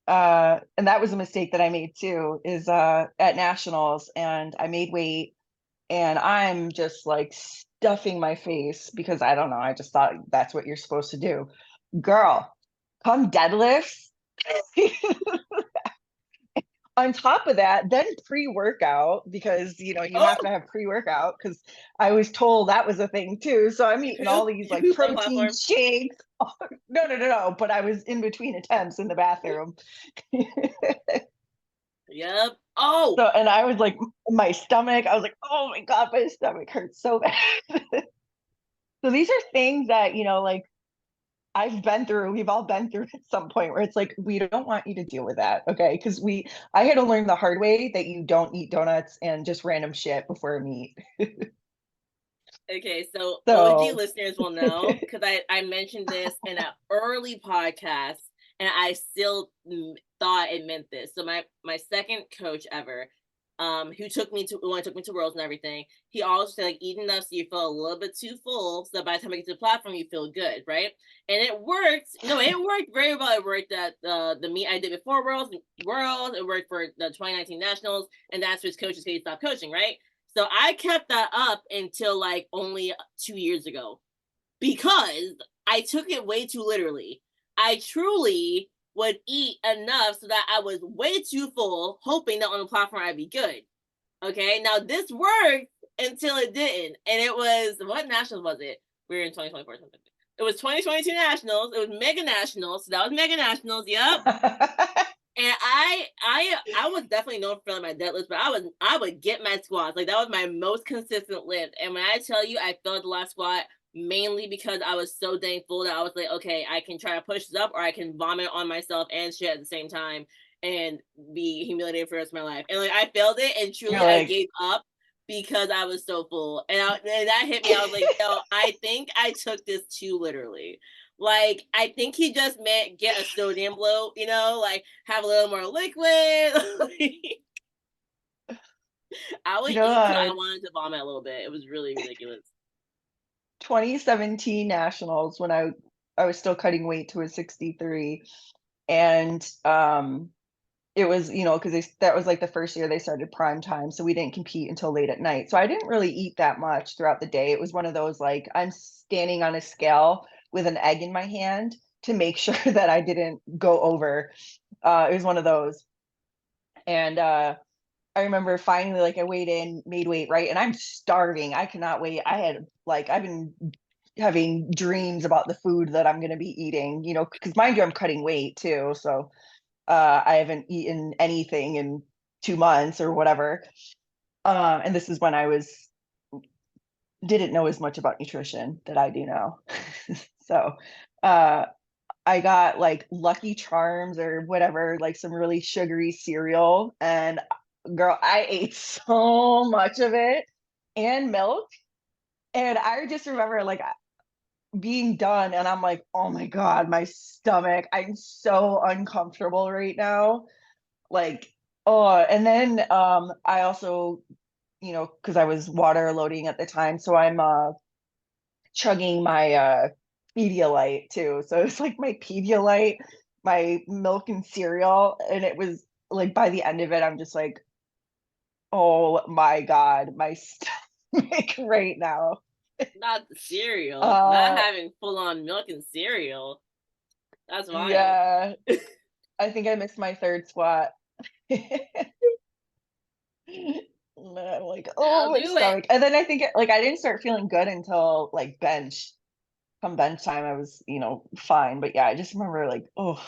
[SPEAKER 2] and that was a mistake that I made too, is at nationals, and I made weight, and I'm just like stuffing my face because I don't know, I just thought that's what you're supposed to do. Girl, come deadlifts. On top of that, then pre-workout, because you have to
[SPEAKER 1] Oh,
[SPEAKER 2] have pre-workout because I was told that was a thing too. So I'm
[SPEAKER 1] you
[SPEAKER 2] eating all
[SPEAKER 1] poop,
[SPEAKER 2] these
[SPEAKER 1] you
[SPEAKER 2] like
[SPEAKER 1] poop on the
[SPEAKER 2] protein
[SPEAKER 1] platform.
[SPEAKER 2] shakes. No, no, no, no. But I was in between attempts in the bathroom.
[SPEAKER 1] Yep. Oh,
[SPEAKER 2] So, and I was like, my stomach, I was like, oh my God, my stomach hurts so bad. So these are things that, like I've been through, we've all been through at some point where it's like, we don't want you to deal with that. Okay. Cause I had to learn the hard way that you don't eat donuts and just random shit before a meet.
[SPEAKER 1] okay. So OG
[SPEAKER 2] So,
[SPEAKER 1] listeners will know because I mentioned this in an early podcast, and I still thought it meant this. So my second coach ever, who took me to when I took me to Worlds and everything, he always said like eat enough so you feel a little bit too full, so that by the time I get to the platform you feel good, right? And it worked. No, it worked very well. It worked at the meet I did before Worlds. It worked for the 2019 Nationals, and that's his coaches paid to stop coaching, right? So I kept that up until like only 2 years ago because I took it way too literally. I truly would eat enough so that I was way too full, hoping that on the platform I'd be good. Okay, now this worked until it didn't, and it was what nationals was it? We were in 2024. It was 2022 nationals. It was mega nationals. So that was mega nationals. Yep. And I was definitely known for feeling my deadlifts, but I would get my squats. Like that was my most consistent lift. And when I tell you I failed the last squat, mainly because I was so dang full that I was like, okay, I can try to push this up or I can vomit on myself and shit at the same time and be humiliated for the rest of my life. And like I failed it and truly
[SPEAKER 2] You're
[SPEAKER 1] I
[SPEAKER 2] like,
[SPEAKER 1] gave up because I was so full. And that hit me. I was like, yo, I think I took this too literally. Like, I think he just meant get a sodium bloat, like have a little more liquid. I would
[SPEAKER 2] you know,
[SPEAKER 1] eat till I wanted to vomit a little bit. It was really ridiculous.
[SPEAKER 2] 2017 nationals when I was still cutting weight to a 63, and it was, because that was like the first year they started prime time, so we didn't compete until late at night. So I didn't really eat that much throughout the day. It was one of those like I'm standing on a scale with an egg in my hand to make sure that I didn't go over. It was one of those. And I remember finally, like, I weighed in, made weight, right? And I'm starving. I cannot wait. I've been having dreams about the food that I'm going to be eating, because mind you, I'm cutting weight too. So I haven't eaten anything in 2 months or whatever. And this is when didn't know as much about nutrition that I do now. So uh, I got like Lucky Charms or whatever, like some really sugary cereal. And girl, I ate so much of it and milk. And I just remember like being done and I'm like, oh my God, my stomach. I'm so uncomfortable right now. Like, oh, and then I also, because I was water loading at the time, so I'm chugging my Pedialyte too. So it's like my Pedialyte, my milk and cereal, and it was like by the end of it, I'm just like, oh my God, my stomach right now.
[SPEAKER 1] Not the cereal, not
[SPEAKER 2] Uh,
[SPEAKER 1] having full on milk and cereal. That's wild.
[SPEAKER 2] yeah, I think I missed my third squat. And I'm like,
[SPEAKER 1] I'll
[SPEAKER 2] oh, my
[SPEAKER 1] do it.
[SPEAKER 2] stomach. And then I think like I didn't start feeling good until like bench. Come bench time, I was, fine. But yeah, I just remember like, oh,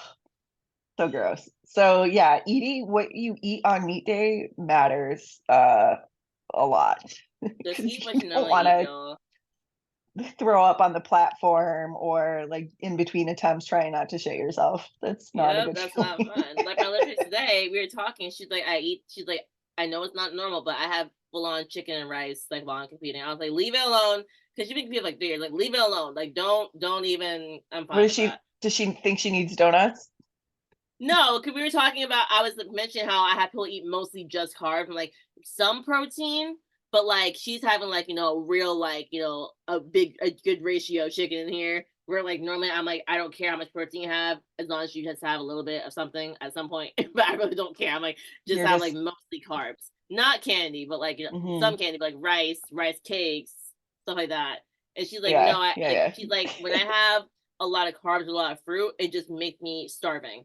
[SPEAKER 2] so gross. So yeah, eating what you eat on meet day matters a lot
[SPEAKER 1] Just
[SPEAKER 2] because
[SPEAKER 1] eat
[SPEAKER 2] you
[SPEAKER 1] what you
[SPEAKER 2] don't
[SPEAKER 1] normally
[SPEAKER 2] want
[SPEAKER 1] eat,
[SPEAKER 2] to
[SPEAKER 1] y'all.
[SPEAKER 2] throw up on the platform or like in between attempts trying not to shit yourself. That's not a
[SPEAKER 1] Yep,
[SPEAKER 2] good
[SPEAKER 1] that's not
[SPEAKER 2] feeling.
[SPEAKER 1] fun. Like my liver today, we were talking. She's like, I eat. She's like, I know it's not normal, but I have full on chicken and rice like while I'm competing. I was like, leave it alone, because you make me like 3 years. Like, leave it alone. Like, don't even. I'm
[SPEAKER 2] What
[SPEAKER 1] fine with that.
[SPEAKER 2] does she think she needs donuts?
[SPEAKER 1] No, because we were talking about. I was mentioning how I have people eat mostly just carbs and like some protein, but like she's having like real like a good ratio of chicken in here. Where like normally I'm like I don't care how much protein you have as long as you just have a little bit of something at some point. But I really don't care. I'm like just
[SPEAKER 2] You're
[SPEAKER 1] have like
[SPEAKER 2] just
[SPEAKER 1] mostly carbs, not candy, but like some
[SPEAKER 2] mhm.
[SPEAKER 1] candy, like rice cakes, stuff like that. And she's like, no,
[SPEAKER 2] Yeah,
[SPEAKER 1] I
[SPEAKER 2] yeah,
[SPEAKER 1] like.
[SPEAKER 2] yeah.
[SPEAKER 1] She's like, when I have a lot of carbs, a lot of fruit, it just makes me starving.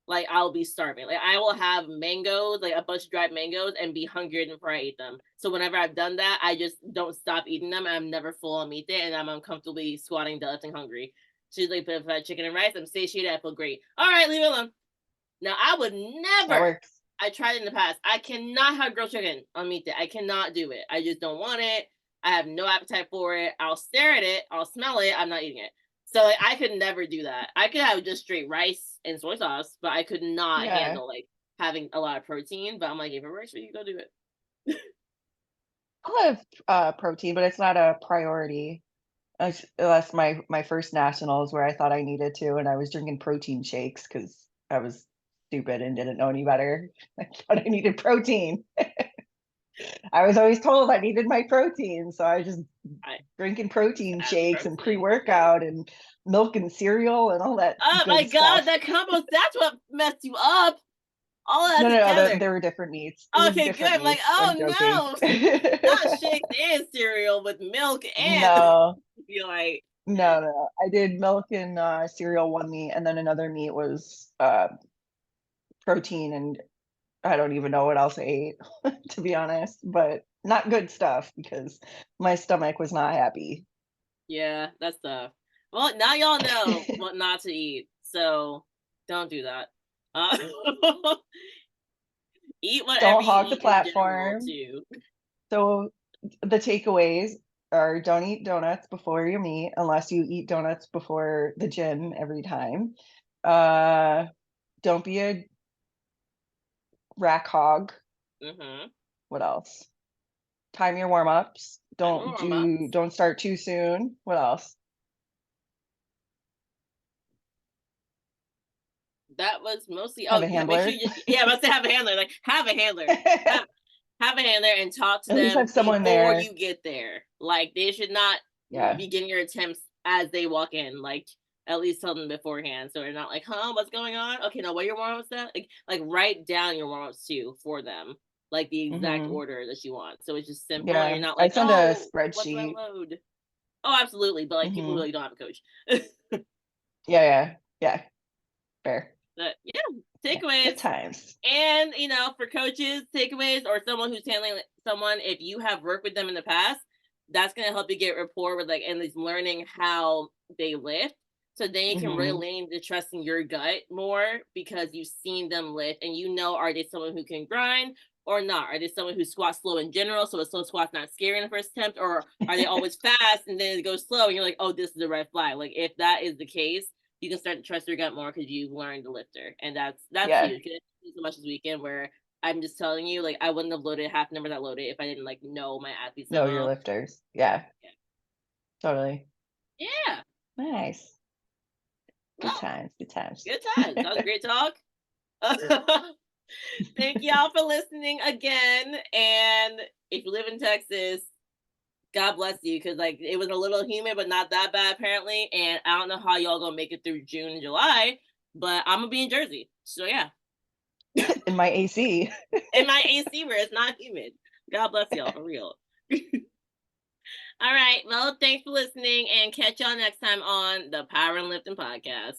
[SPEAKER 1] Like I'll be starving. Like I will have mangoes, like a bunch of dried mangoes, and be hungrier than before I eat them. So whenever I've done that, I just don't stop eating them. I'm never full on meat day, and I'm uncomfortably squatting, deadlifting, hungry. She's like, but if I had chicken and rice, I'm satiated. I feel great. All right, leave it alone. Now I would
[SPEAKER 2] That
[SPEAKER 1] never.
[SPEAKER 2] works.
[SPEAKER 1] I tried it in the past. I cannot have grilled chicken on meat day. I cannot do it. I just don't want it. I have no appetite for it. I'll stare at it. I'll smell it. I'm not eating it. So like I could never do that. I could have just straight rice and soy sauce, but I could not
[SPEAKER 2] Yeah.
[SPEAKER 1] handle like having a lot of protein. But I'm like, if it works for you, go do it.
[SPEAKER 2] I'll have protein, but it's not a priority. That's my first nationals where I thought I needed to, and I was drinking protein shakes because I was stupid and didn't know any better. I thought I needed protein. I was always told I needed my protein, so I was just
[SPEAKER 1] I
[SPEAKER 2] drinking protein
[SPEAKER 1] have
[SPEAKER 2] shakes and
[SPEAKER 1] protein.
[SPEAKER 2] pre-workout and milk and cereal and all that
[SPEAKER 1] Oh my
[SPEAKER 2] good
[SPEAKER 1] God,
[SPEAKER 2] stuff.
[SPEAKER 1] that combo, that's what messed you up. All of that
[SPEAKER 2] No,
[SPEAKER 1] together.
[SPEAKER 2] there were different meats. It was
[SPEAKER 1] Okay, good.
[SPEAKER 2] different
[SPEAKER 1] I'm like,
[SPEAKER 2] meats. I'm joking.
[SPEAKER 1] oh no, not shakes and cereal with milk and
[SPEAKER 2] No,
[SPEAKER 1] be like,
[SPEAKER 2] no. I did milk and cereal one meat, and then another meat was protein, and I don't even know what else I ate, to be honest, but not good stuff because my stomach was not happy.
[SPEAKER 1] yeah, that's tough. Well, now y'all know what not to eat, so don't do that. Uh, eat whatever
[SPEAKER 2] Don't
[SPEAKER 1] you
[SPEAKER 2] hog the
[SPEAKER 1] eat in general
[SPEAKER 2] platform.
[SPEAKER 1] too.
[SPEAKER 2] So the takeaways are don't eat donuts before your meet unless you eat donuts before the gym every time. Uh, don't be a rack hog.
[SPEAKER 1] Mm-hmm.
[SPEAKER 2] What else? Time your warm-ups.
[SPEAKER 1] Time warm ups.
[SPEAKER 2] Don't start too soon. What else?
[SPEAKER 1] That was mostly.
[SPEAKER 2] Have
[SPEAKER 1] Oh,
[SPEAKER 2] a
[SPEAKER 1] make sure
[SPEAKER 2] handler.
[SPEAKER 1] you. Yeah, I must have a handler. Like have a handler.
[SPEAKER 2] At
[SPEAKER 1] Have a handler and talk to
[SPEAKER 2] least
[SPEAKER 1] them
[SPEAKER 2] have someone
[SPEAKER 1] before
[SPEAKER 2] there.
[SPEAKER 1] you get there. Like they should not
[SPEAKER 2] Yeah.
[SPEAKER 1] begin your attempts as they walk in. Like at least tell them beforehand, so they're not like, "Huh, what's going on?" Okay, now what are your warm ups at? Like write down your warm ups too for them, like the exact
[SPEAKER 2] Hmm.
[SPEAKER 1] order that you want. So it's just simple, and
[SPEAKER 2] Yeah.
[SPEAKER 1] you're not
[SPEAKER 2] I
[SPEAKER 1] like,
[SPEAKER 2] send a
[SPEAKER 1] "Oh, what do I
[SPEAKER 2] spreadsheet.
[SPEAKER 1] load?" Oh, absolutely, but like people
[SPEAKER 2] Hmm.
[SPEAKER 1] really don't have a coach.
[SPEAKER 2] Yeah. Fair.
[SPEAKER 1] But yeah,
[SPEAKER 2] Yeah. Good
[SPEAKER 1] takeaways.
[SPEAKER 2] times.
[SPEAKER 1] And for coaches, takeaways, or someone who's handling someone, if you have worked with them in the past, that's gonna help you get rapport with like and least learning how they lift. So then you can really
[SPEAKER 2] Hmm.
[SPEAKER 1] lean to trusting your gut more because you've seen them lift and you know are they someone who can grind or not? Are they someone who squats slow in general? So a slow squat's not scary in the first attempt, or are they always fast and then it goes slow and you're like, oh, this is a red flag. Like if that is the case, you can start to trust your gut more because you've learned the lifter, and that's
[SPEAKER 2] Yeah.
[SPEAKER 1] huge. So much this weekend where I'm just telling you, like I wouldn't have loaded half the number that loaded if I didn't like know my athletes that
[SPEAKER 2] Know your
[SPEAKER 1] well.
[SPEAKER 2] lifters. Yeah.
[SPEAKER 1] Yeah.
[SPEAKER 2] Totally.
[SPEAKER 1] Yeah.
[SPEAKER 2] Nice. Good
[SPEAKER 1] Well,
[SPEAKER 2] times. Good times.
[SPEAKER 1] good times. That was a great talk. Thank y'all for listening again. And if you live in Texas, God bless you, because like it was a little humid, but not that bad apparently. And I don't know how y'all gonna make it through June and July, but I'm gonna be in Jersey. So yeah.
[SPEAKER 2] In my AC.
[SPEAKER 1] In my AC where it's not humid. God bless y'all for real. All right. Well, thanks for listening and catch y'all next time on the Power and Lifting Podcast.